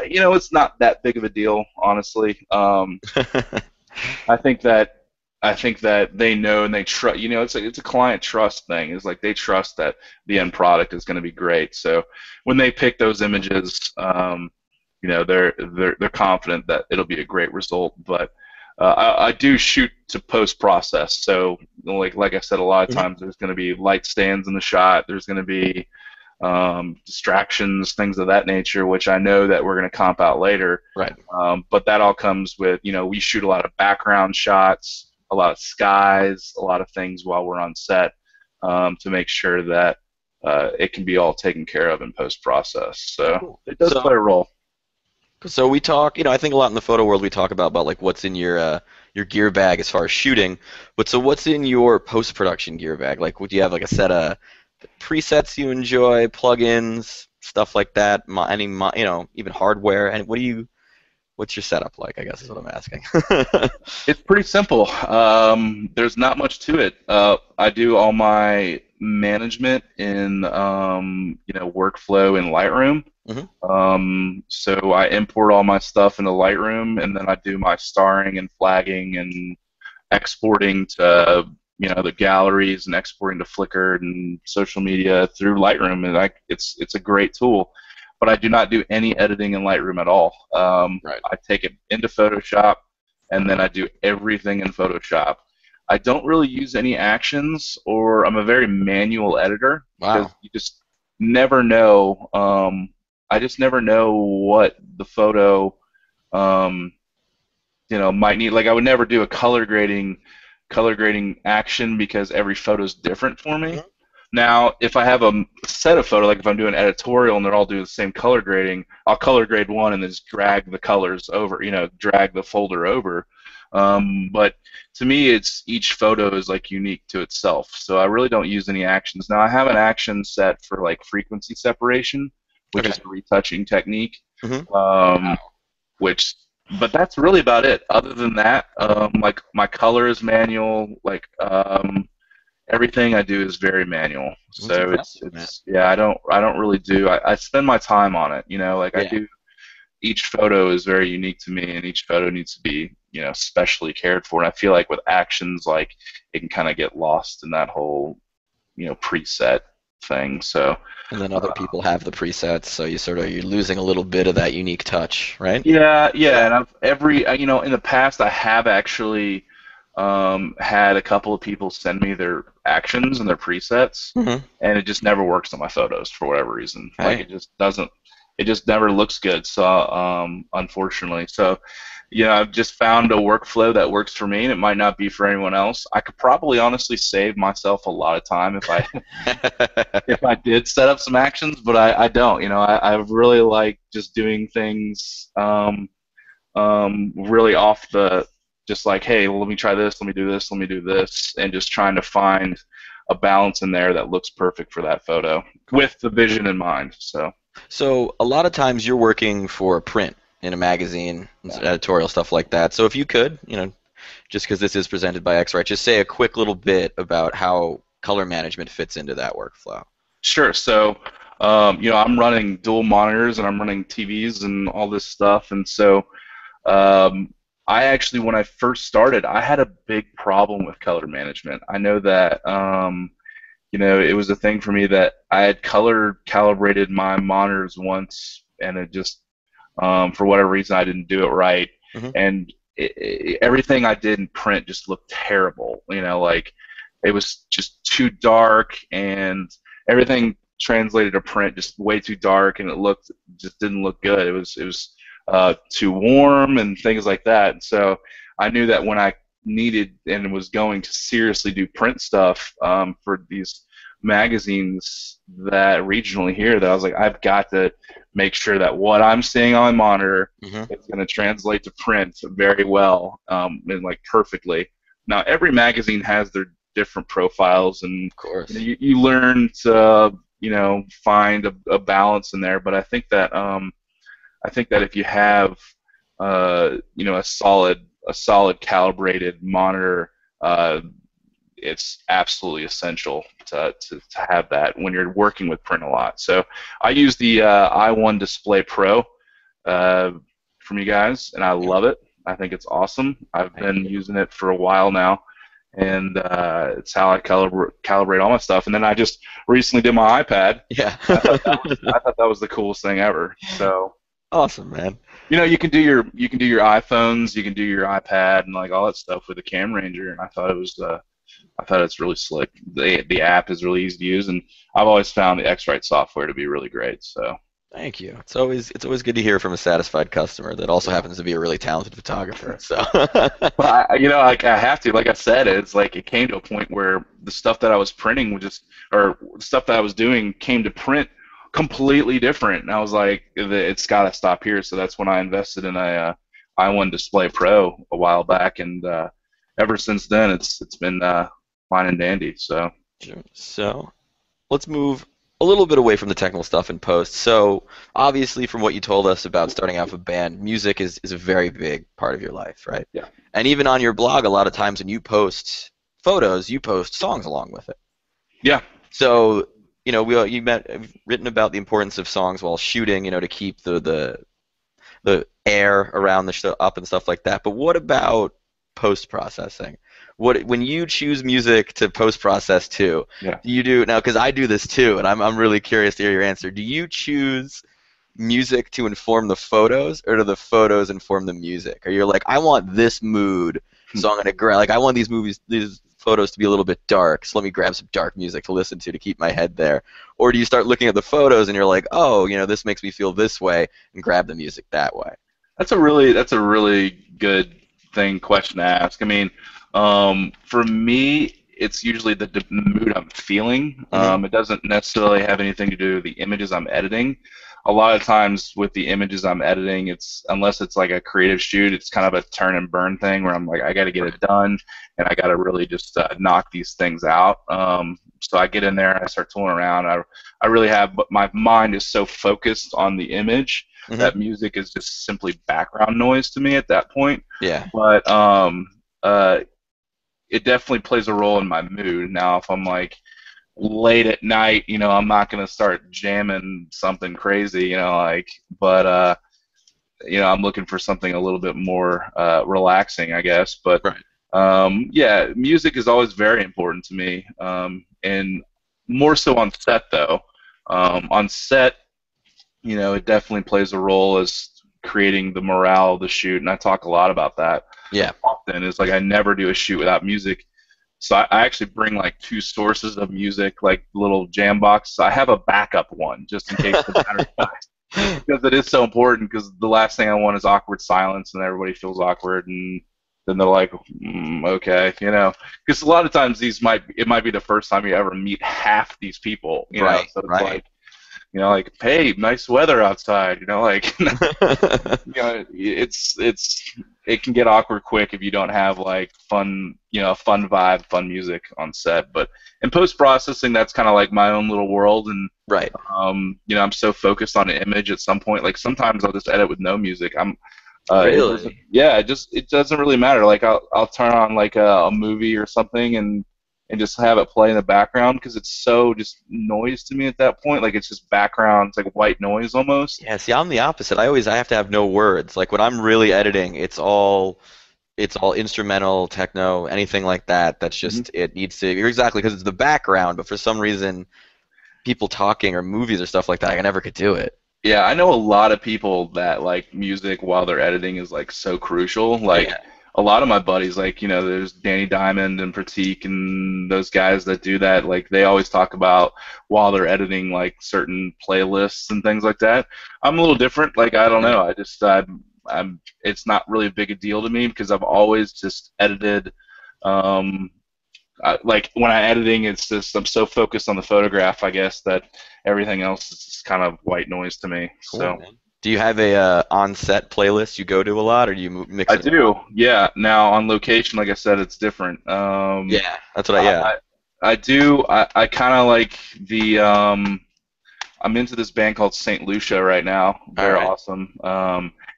B: you know, it's not that big of a deal, honestly. I think that I think that they know and they trust. You know, it's a client trust thing. It's like they trust that the end product is going to be great. So when they pick those images, you know, they're confident that it'll be a great result. But I do shoot to post process. So like I said, a lot of
A: Mhm.
B: times there's going to be light stands in the shot. There's going to be distractions, things of that nature, which I know that we're going to comp out later.
A: Right.
B: But that all comes with, you know, we shoot a lot of background shots, a lot of skies, a lot of things while we're on set, to make sure that it can be all taken care of in post process.
A: Oh,
B: So
A: cool.
B: it does
A: So,
B: play a role.
A: so we talk, I think a lot in the photo world we talk about like what's in your gear bag as far as shooting. But so what's in your post-production gear bag? Like, would you have like a set of presets you enjoy, plugins, stuff like that? Even hardware? And what's your setup like? I guess is what I'm asking.
B: It's pretty simple. There's not much to it. I do all my management in you know, workflow in Lightroom.
A: Hmm.
B: So I import all my stuff into Lightroom, and then I do my starring and flagging and exporting to, you know, the galleries, and exporting to Flickr and social media through Lightroom. And it's a great tool. But I do not do any editing in Lightroom at all.
A: Right.
B: I take it into Photoshop, and then I do everything in Photoshop. I don't really use any actions, or I'm a very manual editor, because
A: Wow.
B: you just never know. I just never know what the photo, um, you know, might need. Like, I would never do a color grading action, because every photo is different for me.
A: Mhm.
B: Now, if I have a set of photo, like if I'm doing editorial and they're all doing the same color grading, I'll color grade one and then just drag the colors over, you know, drag the folder over. But to me, it's each photo is like unique to itself. So I really don't use any actions. Now I have an action set for like frequency separation, which
A: Okay.
B: is a retouching technique.
A: Hmm.
B: Um, which, but that's really about it. Other than that, like my color is manual. Like everything I do is very manual.
A: That's
B: So
A: impressive, man.
B: it's yeah. I don't really do. I spend my time on it. You know, like I
A: Yeah.
B: do. Each photo is very unique to me, and each photo needs to be, you know, specially cared for. And I feel like with actions, like it can kind of get lost in that whole, you know, preset thing. So
A: And then other people have the presets, so you're losing a little bit of that unique touch, right?
B: yeah,
A: Yeah.
B: yeah. And you know, in the past I have actually had a couple of people send me their actions and their presets,
A: Hmm.
B: and it just never works on my photos for whatever reason. Like
A: Hey.
B: it just doesn't. It just never looks good. So unfortunately, so you know, I've just found a workflow that works for me, and it might not be for anyone else. I could probably honestly save myself a lot of time if I if I did set up some actions, but I don't. You know, I really like just doing things really off the, just like, hey, well, let me try this, let me do this, let me do this, and just trying to find a balance in there that looks perfect for that photo
A: Cool.
B: with the vision in mind. So
A: So a lot of times you're working for a print in a magazine,
B: yeah.
A: editorial stuff like that. So if you could, just because this is presented by X-Rite, just say a quick little bit about how color management fits into that workflow.
B: Sure. So, I'm running dual monitors and I'm running TVs and all this stuff, and so I actually, when I first started, I had a big problem with color management. I know that, it was a thing for me that I had color calibrated my monitors once, and it just, for whatever reason, I didn't do it right,
A: Hmm.
B: and everything I did in print just looked terrible. Like it was just too dark, and everything translated to print just way too dark, and just didn't look good. It was too warm and things like that. And so I knew that when I needed and was going to seriously do print stuff for these magazines that regionally here, that I was like, I've got to make sure that what I'm seeing on my monitor
A: Hmm.
B: is going to translate to print very well, and like perfectly. Now every magazine has their different profiles, and
A: Of course.
B: you learn to find a balance in there. But I think that if you have a solid calibrated monitor, it's absolutely essential to have that when you're working with print a lot. So I use the i1 Display Pro from you guys, and I
A: Yep.
B: love it. I think it's awesome. I've
A: Thank
B: been
A: you.
B: using it for a while now, and it's how I calibrate all my stuff. And then I just recently did my iPad.
A: Yeah.
B: I thought that was the coolest thing ever. So
A: Awesome, man.
B: you can do your iPhones, you can do your iPad, and like all that stuff with the Cam Ranger. And I thought it's really slick. The app is really easy to use, and I've always found the X-Rite software to be really great. So
A: Thank you. It's always good to hear from a satisfied customer that also happens to be a really talented photographer. So
B: but like I have to, like I said, it's like it came to a point where the stuff that I was printing or the stuff that I was doing came to print completely different, and I was like, it's got to stop here. So that's when I invested in a i1 Display Pro a while back, and ever since then it's been fine and dandy. So
A: sure. So let's move a little bit away from the technical stuff in post. So obviously, from what you told us about starting out with a band, music is a very big part of your life, right?
B: yeah,
A: And even on your blog, a lot of times when you post photos, you post songs along with it.
B: yeah,
A: So you've written about the importance of songs while shooting, to keep the air around the show up and stuff like that. But what about post processing? When you choose music to post process too,
B: yeah.
A: do you do now? Because I do this too, and I'm really curious to hear your answer. Do you choose music to inform the photos, or do the photos inform the music? Or you're like, I want this mood, so I'm gonna grab I want these photos to be a little bit dark, so let me grab some dark music to listen to keep my head there. Or do you start looking at the photos and you're like, oh, this makes me feel this way, and grab the music that way?
B: That's a really good question to ask. I mean, for me, it's usually the mood I'm feeling.
A: Hmm.
B: It doesn't necessarily have anything to do with the images I'm editing. A lot of times with the images I'm editing, unless it's like a creative shoot, it's kind of a turn and burn thing where I'm like, I got to get it done, and I got to really just knock these things out. So I get in there and I start tooling around. I really have, but my mind is so focused on the image
A: Hmm.
B: that music is just simply background noise to me at that point.
A: Yeah.
B: But it definitely plays a role in my mood. Now, if I'm like late at night, I'm not gonna start jamming something crazy, but I'm looking for something a little bit more relaxing, I guess. But
A: Right.
B: yeah, music is always very important to me, and more so on set though. On set, it definitely plays a role as creating the morale of the shoot, and I talk a lot about that
A: Yeah.
B: often. Is like I never do a shoot without music. So I actually bring like two sources of music, like little jam box. I have a backup one just in case the battery dies, because it is so important. Because the last thing I want is awkward silence and everybody feels awkward, and then they're like, okay, Because a lot of times it might be the first time you ever meet half these people,
A: Right.
B: So it's
A: Right.
B: like, like, hey, nice weather outside, like, it can get awkward quick if you don't have like fun, fun vibe, fun music on set. But in post processing, that's kind of like my own little world, and
A: Right.
B: I'm so focused on an image at some point. Like sometimes I'll just edit with no music.
A: Really?
B: It doesn't really matter. Like I'll turn on like a movie or something, and and just have it play in the background because it's so just noise to me at that point. Like it's just background, it's like white noise almost.
A: Yeah, see, I'm the opposite. I have to have no words. Like when I'm really editing, it's all instrumental, techno, anything like that. That's
B: Hmm.
A: just it needs to. You're exactly because it's the background, but for some reason, people talking or movies or stuff like that, I never could do it.
B: Yeah, I know a lot of people that like music while they're editing is like so crucial. Like
A: Yeah.
B: a lot of my buddies, like, there's Danny Diamond and Pratik and those guys that do that, like they always talk about while they're editing like certain playlists and things like that. I'm a little different. Like I don't
A: Mhm.
B: know. I'm it's not really a big a deal to me because I've always just edited um like when I'm editing, it's just I'm so focused on the photograph, I guess, that everything else is just kind of white noise to me.
A: Cool,
B: So
A: man. Do you have a on-set playlist you go to a lot, or do you mix
B: I
A: it around?
B: do, yeah. Now on location, like I said, it's different.
A: Yeah, that's what I.
B: I,
A: Yeah.
B: I, I do. I kind of like the. I'm into this band called Saint Lucia right now.
A: All
B: They're
A: right.
B: awesome.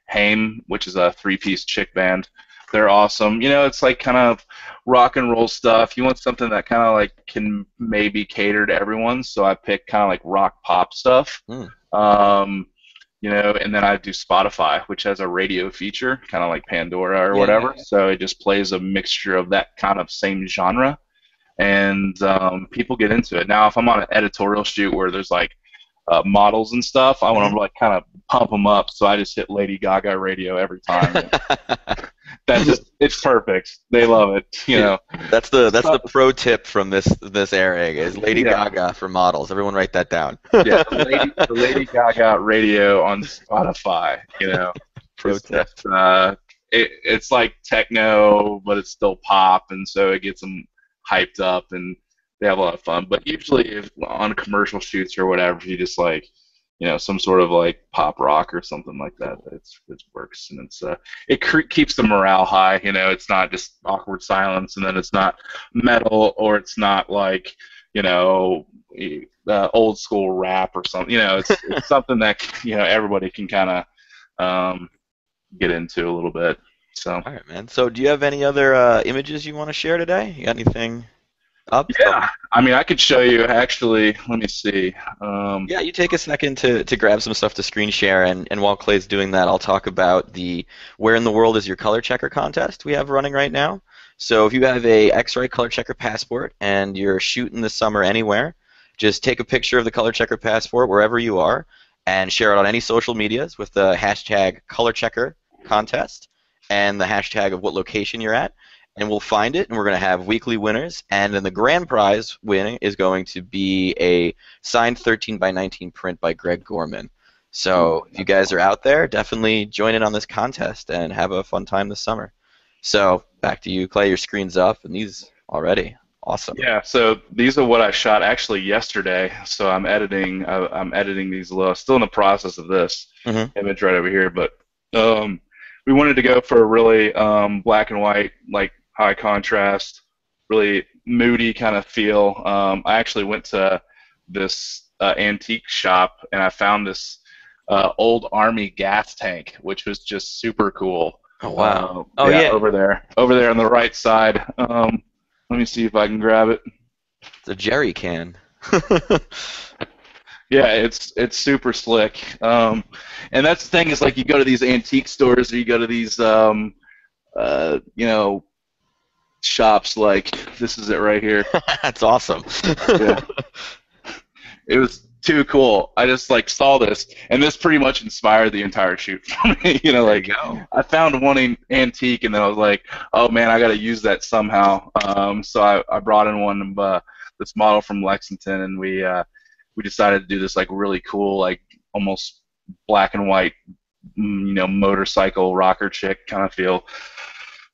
B: Haim, which is a three-piece chick band. They're awesome. It's like kind of rock and roll stuff. You want something that kind of like can maybe cater to everyone, so I pick kind of like rock pop stuff.
A: Hmm.
B: Um, and then I do Spotify, which has a radio feature, kind of like Pandora or
A: Yeah.
B: whatever. So it just plays a mixture of that kind of same genre, and people get into it. Now, if I'm on an editorial shoot where there's like models and stuff, I want
A: Mhm.
B: to like kind of pump them up. So I just hit Lady Gaga radio every time. And it's perfect. They love it.
A: That's the
B: So,
A: pro tip from this airing is Lady
B: yeah,
A: Gaga for models. Everyone write that down.
B: yeah. The Lady Gaga radio on Spotify.
A: Pro
B: It's
A: tip.
B: just it's like techno, but it's still pop, and so it gets them hyped up, and they have a lot of fun. But usually, if on commercial shoots or whatever, if you just like, some sort of like pop rock or something like that, it works, and keeps the morale high. It's not just awkward silence, and then it's not metal, or it's not like old school rap or something. It's something that everybody can kind of um, get into a little bit. So
A: All right, man. So, do you have any other images you want to share today? You got anything up?
B: yeah, I mean, I could show you actually. Let me see.
A: Yeah, you take a second to grab some stuff to screen share, and while Clay's doing that, I'll talk about the Where in the World is Your Color Checker contest we have running right now. So if you have a X-Rite Color Checker passport and you're shooting this summer anywhere, just take a picture of the Color Checker passport wherever you are and share it on any social medias with the hashtag Color Checker contest and the hashtag of what location you're at, and we'll find it, and we're going to have weekly winners, and then the grand prize winning is going to be a signed 13 by 19 print by Greg Gorman.
B: Ooh,
A: So if you
B: that's
A: guys are
B: awesome.
A: out there, definitely join in on this contest and have a fun time this summer. So back to you, Clay. Your screen's up, and these already awesome.
B: Yeah, so these are what I shot actually yesterday. So I'm editing. I'm editing these low. Still in the process of this
A: Hmm.
B: image right over here, but um, we wanted to go for a really black and white, like high contrast, really moody kind of feel. I actually went to this antique shop and I found this old army gas tank, which was just super cool.
A: Oh wow. Oh
B: Yeah,
A: yeah,
B: over there on the right side. Let me see if I can grab it.
A: it's a jerry can.
B: Yeah, it's super slick. And that's the thing is like you go to these antique stores or you go to these uh, you know shops like this is it right here.
A: That's awesome.
B: Yeah, it was too cool. I just like saw this, and this pretty much inspired the entire shoot for me.
A: There you
B: Like
A: go.
B: I found one antique, and then I was like, oh man, I got to use that somehow. So I brought in one this model from Lexington, and we decided to do this like really cool, like almost black and white, motorcycle rocker chick kind of feel.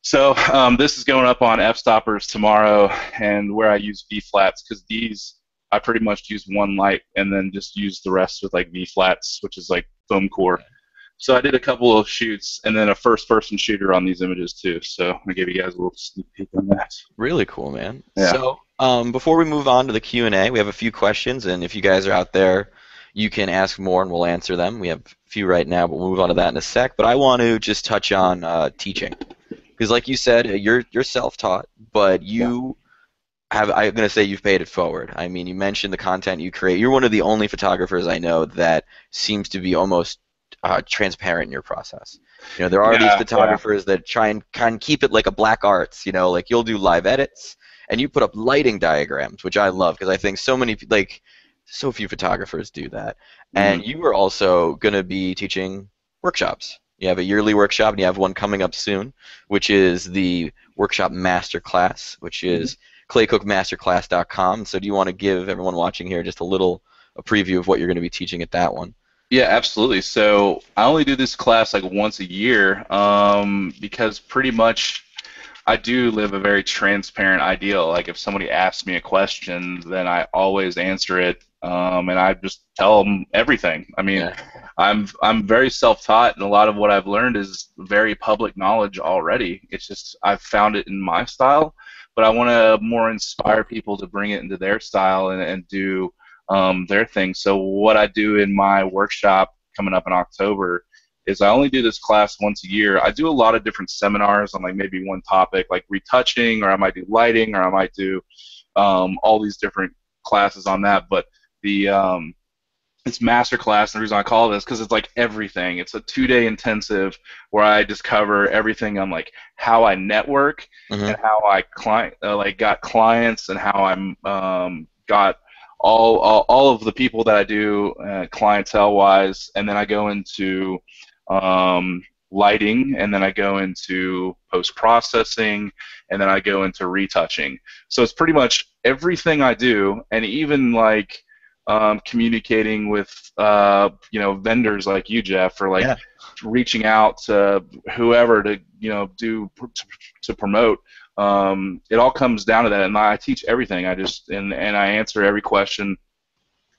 B: So this is going up on f-stoppers tomorrow, and where I use V-flats because these I pretty much use one light and then just use the rest with like V-flats, which is like foam core. So I did a couple of shoots and then a first-person shooter on these images too. So I gave you guys a little sneak peek on that.
A: Really cool, man.
B: Yeah.
A: So, before we move on to the Q&A, we have a few questions, and if you guys are out there, you can ask more and we'll answer them. We have a few right now, but we'll move on to that in a sec. But I want to just touch on teaching, because like you said, you're self-taught, but
B: Yeah.
A: you I'm going to say you've paid it forward. I mean, you mentioned the content you create. You're one of the only photographers I know that seems to be almost transparent in your process. You know, there are these
B: Yeah, yeah.
A: photographers that try and kind of keep it like a black arts. You know, like you'll do live edits and you put up lighting diagrams, which I love because I think so few photographers do that.
B: Mhm.
A: And you are also going to be teaching workshops. You have a yearly workshop, and you have one coming up soon, which is the workshop masterclass, which is claycookmasterclass.com. So do you want to give everyone watching here just a preview of what you're going to be teaching at that one?
B: Yeah, absolutely. So I only do this class like once a year, because pretty much I do live a very transparent ideal. Like if somebody asks me a question, then I always answer it, and I just tell them everything. I mean,
A: Yeah.
B: I'm very self-taught, and a lot of what I've learned is very public knowledge already. It's just I've found it in my style, but I want to more inspire people to bring it into their style and do their thing. So what I do in my workshop coming up in October is I only do this class once a year. I do a lot of different seminars on like maybe one topic, like retouching, or I might do lighting, or I might do all these different classes on that. But the it's master class, and the reason I call it this because it's like everything. It's a 2-day intensive where I just cover everything on like how I network
A: Hmm.
B: and how I got clients and how I'm got all of the people that I do clientele wise, and then I go into um, lighting, and then I go into post processing, and then I go into retouching. So it's pretty much everything I do, and even like communicating with vendors like you, Jeff, or like
A: Yeah.
B: reaching out to whoever to to promote. It all comes down to that, and I teach everything. And I answer every question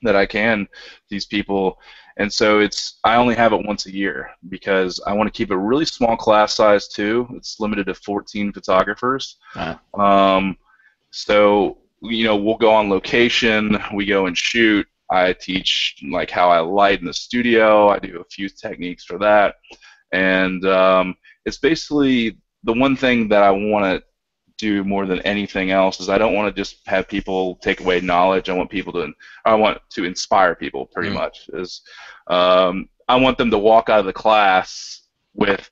B: that I can these people. And so I only have it once a year because I want to keep a really small class size too. It's limited to 14 photographers.
A: Uh,
B: Um, so we'll go on location, we go and shoot. I teach like how I light in the studio. I do a few techniques for that, and it's basically the one thing that I want to do more than anything else is I don't want to just have people take away knowledge. I want to inspire people pretty
A: mm,
B: much. I want them to walk out of the class with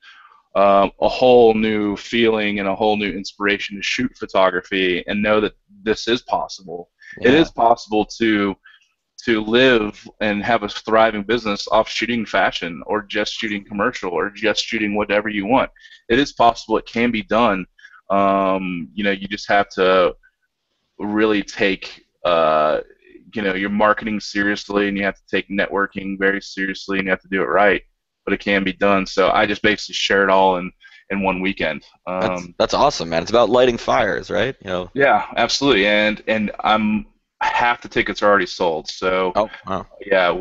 B: a whole new feeling and a whole new inspiration to shoot photography and know that this is possible. It
A: yeah.
B: is possible to live and have a thriving business off shooting fashion or just shooting commercial or just shooting whatever you want. It is possible. It can be done. You just have to really take your marketing seriously, and you have to take networking very seriously, and you have to do it right. But it can be done. So I just basically share it all in one weekend.
A: That's awesome, man. It's about lighting fires, right? You know.
B: Yeah, absolutely. And half the tickets are already sold. So
A: Oh, wow.
B: yeah,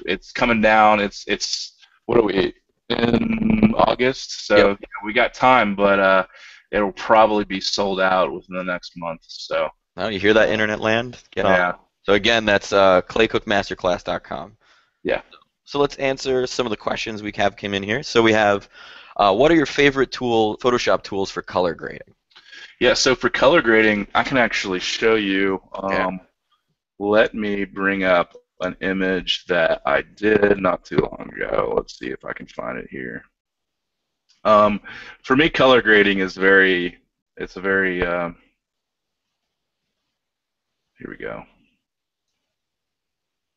B: it's coming down. It's what are we in August?
A: Yep.
B: So yeah, we got time, but it'll probably be sold out within the next month. So
A: Now you hear that,
B: uh,
A: internet land? Get on.
B: yeah,
A: So again, that's claycookmasterclass.com.
B: yeah,
A: So let's answer some of the questions we have came in here. So we have, what are your favorite Photoshop tools for color grading?
B: yeah. So for color grading, I can actually show you.
A: Yeah.
B: Let me bring up an image that I did not too long ago. Let's see if I can find it here. For me, color grading is it's a very, here we go.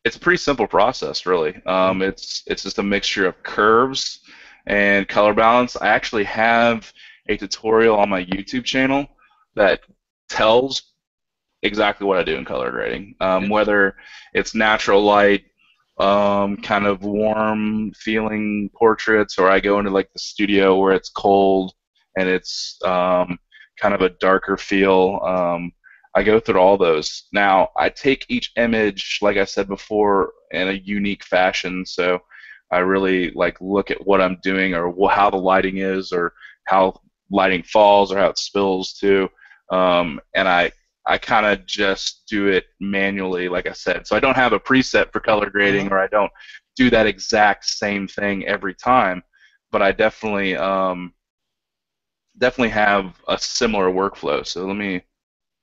B: It's a pretty simple process, really.
A: Mhm.
B: It's just a mixture of curves and color balance. I actually have a tutorial on my YouTube channel that tells exactly what I do in color grading.
A: Yeah.
B: Whether it's natural light, kind of warm feeling portraits, or I go into like the studio where it's cold and it's kind of a darker feel. I go through all those. Now, I take each image, like I said before, in a unique fashion. So I really like look at what I'm doing or how the lighting is or how lighting falls or how it spills too. And I kind of just do it manually, like I said. So I don't have a preset for color grading,
A: Mhm.
B: or I don't do that exact same thing every time. But I definitely have a similar workflow. So let me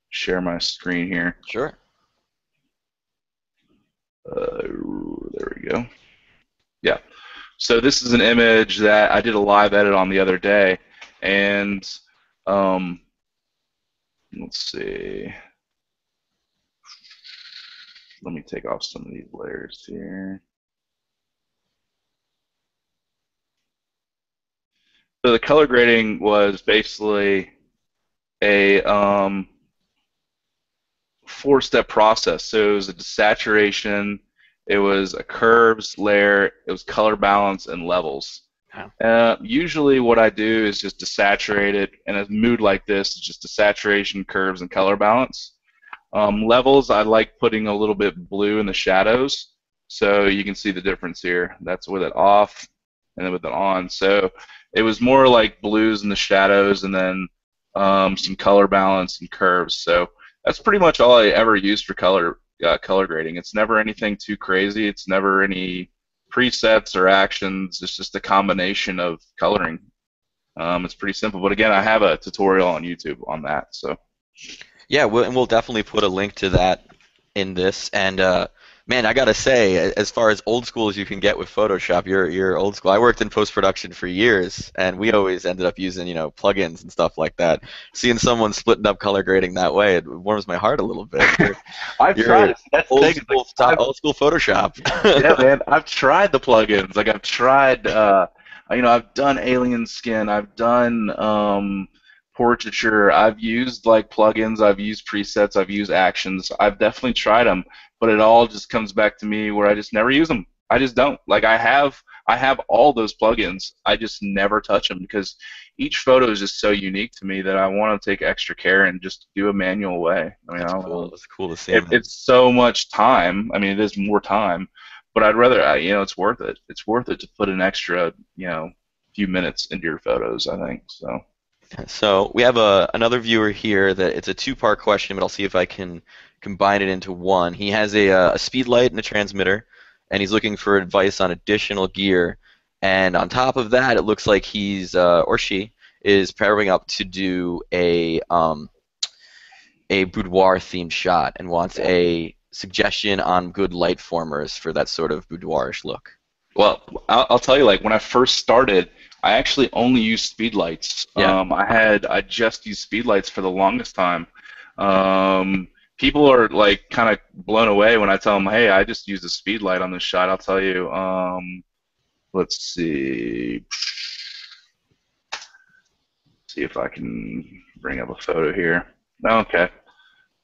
B: share my screen here.
A: Sure.
B: There we go. Yeah. So this is an image that I did a live edit on the other day, and um, let's see. Let me take off some of these layers here. So the color grading was basically a four-step process. So it was a desaturation, it was a curves layer, it was color balance, and levels.
A: Yeah.
B: Usually what I do is just desaturate it, and a mood like this is just desaturation, curves, and color balance. Levels, I like putting a little bit blue in the shadows, so you can see the difference here. That's with it off, and then with it on. So it was more like blues in the shadows, and then some color balance and curves. So that's pretty much all I ever used for color grading. It's never anything too crazy. It's never any presets or actions. It's just a combination of coloring. It's pretty simple. But again, I have a tutorial on YouTube on that. So.
A: Yeah, and we'll definitely put a link to that in this. And man, I gotta say, as far as old school as you can get with Photoshop, you're old school. I worked in post production for years, and we always ended up using plugins and stuff like that. Seeing someone splitting up color grading that way, it warms my heart a little bit.
B: I've tried it. That's the thing.
A: Old school Photoshop.
B: Yeah, man. I've tried the plugins. Like I've tried. I've done alien skin. I've done portraiture. I've used like plugins. I've used presets. I've used actions. I've definitely tried them, but it all just comes back to me where I just never use them. I just don't. Like I have all those plugins. I just never touch them because each photo is just so unique to me that I want to take extra care and just do a manual way. I mean,
A: That's
B: I don't
A: cool.
B: know.
A: It's cool to see.
B: It's so much time. I mean, it is more time, but I'd rather, it's worth it. It's worth it to put an extra, few minutes into your photos, I think. So.
A: So we have another viewer here that it's a two-part question, but I'll see if I can combine it into one. He has a speed light and a transmitter, and he's looking for advice on additional gear. And on top of that, it looks like he's or she is pairing up to do a boudoir themed shot and wants a suggestion on good light formers for that sort of boudoirish look.
B: Well, I'll tell you, like when I first started, I actually only used speedlights.
A: Yeah.
B: I just used speedlights for the longest time. People are like kind of blown away when I tell them, hey, I just used a speedlight on this shot. I'll tell you. Let's see. See if I can bring up a photo here. Okay.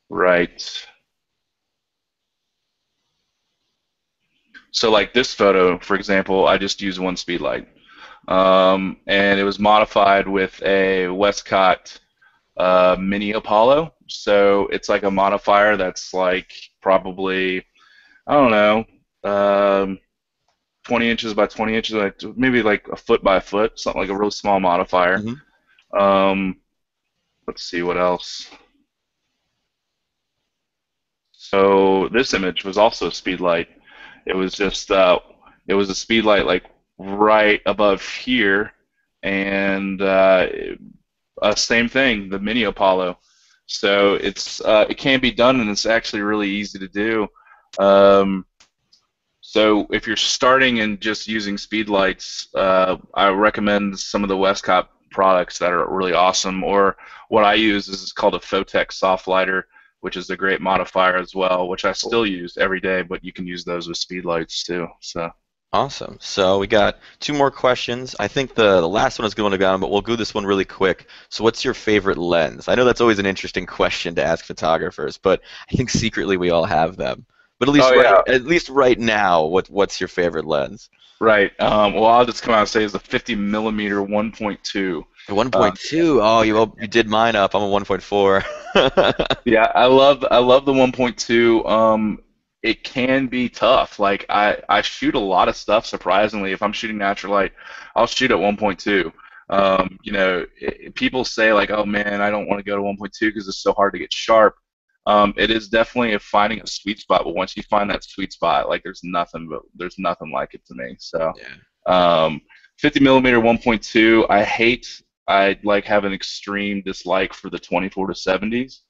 B: Right. So like this photo, for example, I just used one speedlight. And it was modified with a Westcott Mini Apollo. So it's like a modifier that's like probably, I don't know, 20 inches by 20 inches, like maybe like a foot by a foot, something like a really small modifier.
A: Mm-hmm.
B: Let's see what else. So this image was also a speed light. It was just it was a speed light like right above here, and same thing, the Mini Apollo. So it can be done, and it's actually really easy to do. So if you're starting and just using speed lights, I recommend some of the Westcott products that are really awesome. Or what I use is called a Photech soft lighter, which is a great modifier as well, which I still use every day, but you can use those with speed lights too. So.
A: Awesome. So we got two more questions. I think the last one is going to go on, but we'll do this one really quick. So what's your favorite lens? I know that's always an interesting question to ask photographers, but I think secretly we all have them. But at least right now, what's your favorite lens?
B: Right. Well, I'll just come out and say it's a 50 millimeter 1.2.
A: 1.2. Oh, you did mine up. I'm a 1.4.
B: Yeah, I love the 1.2. It can be tough. Like I shoot a lot of stuff. Surprisingly, if I'm shooting natural light, I'll shoot at 1.2. People say like, oh man, I don't want to go to 1.2 because it's so hard to get sharp. It is definitely finding a sweet spot, but once you find that sweet spot, like there's nothing like it to me. So,
A: Yeah.
B: 50 millimeter 1.2. I like have an extreme dislike for the 24 to 70s.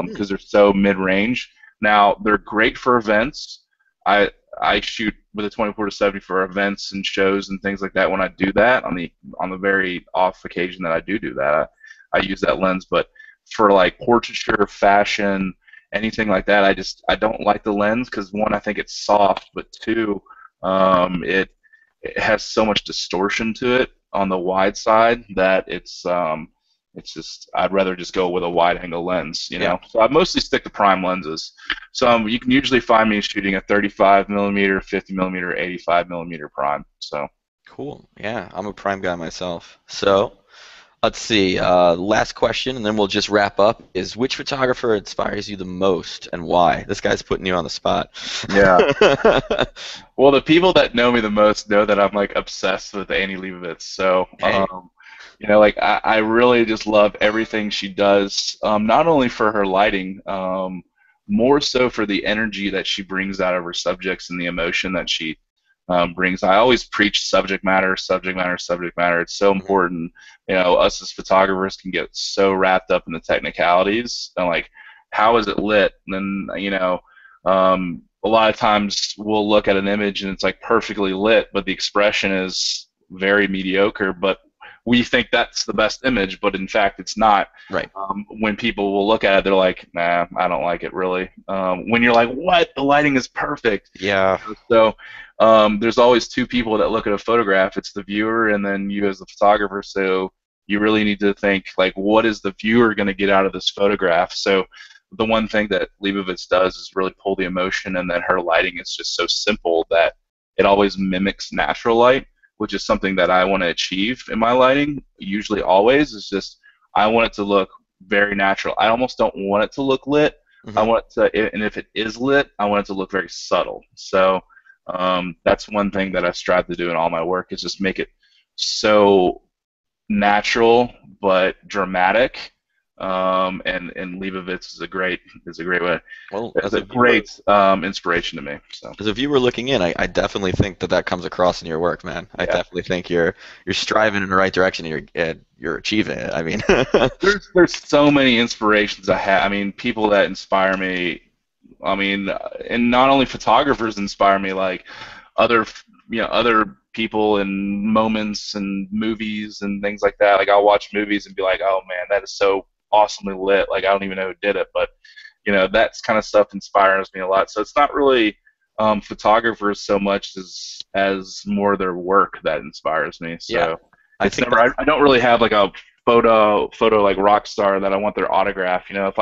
B: because they're so mid-range. Now they're great for events. I I shoot with a 24-70 for events and shows and things like that. When I do that, on the very off occasion that I do that, I use that lens. But for like portraiture, fashion, anything like that, I don't like the lens because one, I think it's soft, but two, it has so much distortion to it on the wide side that it's just I'd rather just go with a wide angle lens, you
A: Yeah.
B: know. So I mostly stick to prime lenses. So you can usually find me shooting a 35 millimeter, 50 millimeter, 85 millimeter prime. So
A: Cool. Yeah, I'm a prime guy myself. So let's see. Last question, and then we'll just wrap up. Is which photographer inspires you the most, and why? This guy's putting you on the spot.
B: yeah. Well, the people that know me the most know that I'm like obsessed with Annie Leibovitz. So
A: Hey.
B: you know, like I really just love everything she does. Not only for her lighting, more so for the energy that she brings out of her subjects and the emotion that she brings. I always preach subject matter, subject matter, subject matter. It's so
A: Mhm.
B: important. You know, us as photographers can get so wrapped up in the technicalities and like, how is it lit? And then, you know, a lot of times we'll look at an image and it's like perfectly lit, but the expression is very mediocre. But we think that's the best image, but in fact it's not.
A: Right.
B: When people will look at it, they're like, "Nah, I don't like it really." When you're like, "What? The lighting is perfect."
A: Yeah.
B: So there's always two people that look at a photograph. It's the viewer and then you as the photographer. So you really need to think like, what is the viewer going to get out of this photograph? So the one thing that Leibovitz does is really pull the emotion, and then her lighting is just so simple that it always mimics natural light, which is something that I want to achieve in my lighting. Usually, always is just I want it to look very natural. I almost don't want it to look lit. I
A: Hmm.
B: want it to, and if it is lit, I want it to look very subtle. So that's one thing that I strive to do in all my work is just make it so natural but dramatic. And Leibovitz is a great way.
A: Well,
B: It's
A: as a
B: a
A: viewer,
B: great inspiration to me. So
A: looking in, I definitely think that that comes across in your work, man. I
B: yeah,
A: definitely think you're striving in the right direction, and you're achieving it. I mean,
B: there's so many inspirations I have. I mean, people that inspire me. I mean, and not only photographers inspire me, like other other people and moments and movies and things like that. Like I'll watch movies and be like, oh man, that is so awesomely lit. Like I don't even know who did it, but you know that's kind of stuff inspires me a lot. So it's not really photographers so much as more their work that inspires me.
A: yeah,
B: So
A: I
B: it's
A: think
B: never.
A: that's
B: I don't really have like a photo like rock star that I want their autograph. You know, if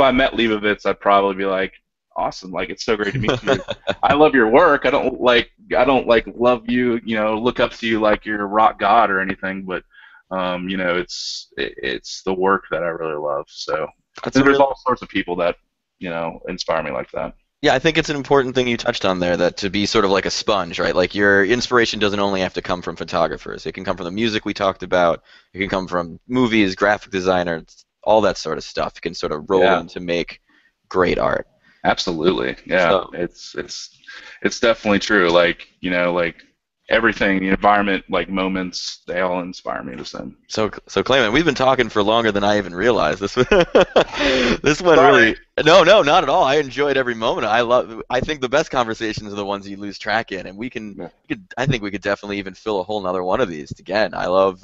B: I met Leibovitz, I'd probably be like, awesome, like it's so great to meet you. I love your work. I don't like love you, you know, look up to you like you're a rock god or anything, but you know, it's the work that I really love. So
A: that's
B: and
A: a
B: there's
A: real
B: all sorts of people that, you know, inspire me like that.
A: Yeah, I think it's an important thing you touched on there, that to be sort of like a sponge, right? Like your inspiration doesn't only have to come from photographers. It can come from the music we talked about. It can come from movies, graphic designers, all that sort of stuff. You can sort of roll
B: Yeah,
A: in to make great art.
B: absolutely. Yeah,
A: So,
B: it's definitely true. Like, you know, like everything, the environment, like moments, they all inspire me the same.
A: so Clayman, we've been talking for longer than I even realized. This went
B: Sorry.
A: really. No, not at all. I enjoyed every moment. I think the best conversations are the ones you lose track in, and I think we could definitely even fill a whole nother one of these again. I love.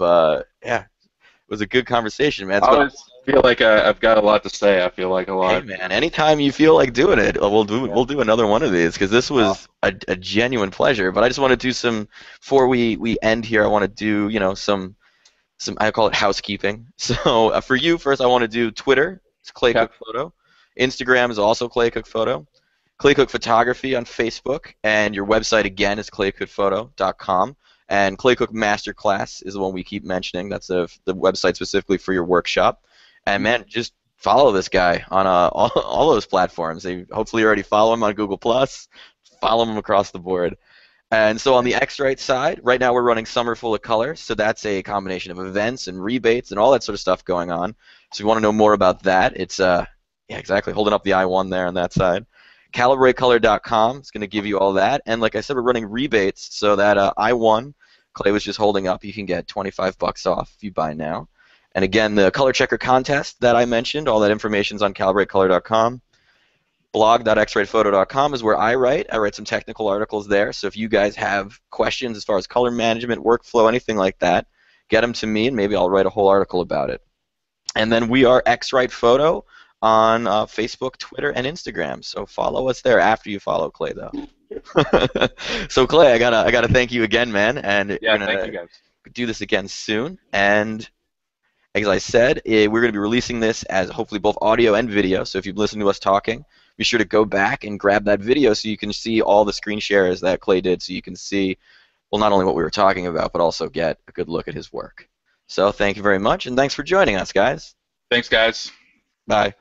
A: Yeah, it was a good conversation, man.
B: I
A: It's been.
B: always feel like I've got a lot to say. I feel like a
A: Hey,
B: lot.
A: man, anytime you feel like doing it,
B: Yeah.
A: we'll do another one of these, because this
B: Wow.
A: was a genuine pleasure. But I just want to do some before we end here. I want to do some I call it housekeeping. So for you first, I want to do Twitter. It's Clay
B: Okay.
A: Cook Photo. Instagram is also Clay Cook Photo. Clay Cook Photography on Facebook, and your website again is claycookphoto.com. And Clay Cook Masterclass is the one we keep mentioning. That's the website specifically for your workshop. And man, just follow this guy on all those platforms. Hopefully you already follow him on Google Plus. Follow him across the board. And so on the X-Rite side, right now we're running Summer Full of Color, so that's a combination of events and rebates and all that sort of stuff going on. So if you want to know more about that, it's yeah, exactly, holding up the I-1 there on that side. CalibrateColor.com is going to give you all that, and like I said, we're running rebates, so that I-1 Clay was just holding up, you can get $25 off if you buy now. And again, the color checker contest that I mentioned, all that information is on calibratecolor.com. Blog.xrightphoto.com is where I write. I write some technical articles there. So if you guys have questions as far as color management, workflow, anything like that, get them to me, and maybe I'll write a whole article about it. And then we are X-Rite Photo on Facebook, Twitter, and Instagram. So follow us there after you follow Clay, though. So Clay, I gotta thank you again, man, and
B: Yeah,
A: we're
B: thank
A: gonna
B: you guys.
A: do this again soon. And as I said, we're gonna be releasing this as hopefully both audio and video. So if you've listened to us talking, be sure to go back and grab that video so you can see all the screen shares that Clay did, so you can see, well, not only what we were talking about, but also get a good look at his work. So thank you very much, and thanks for joining us, guys.
B: Thanks, guys.
A: Bye.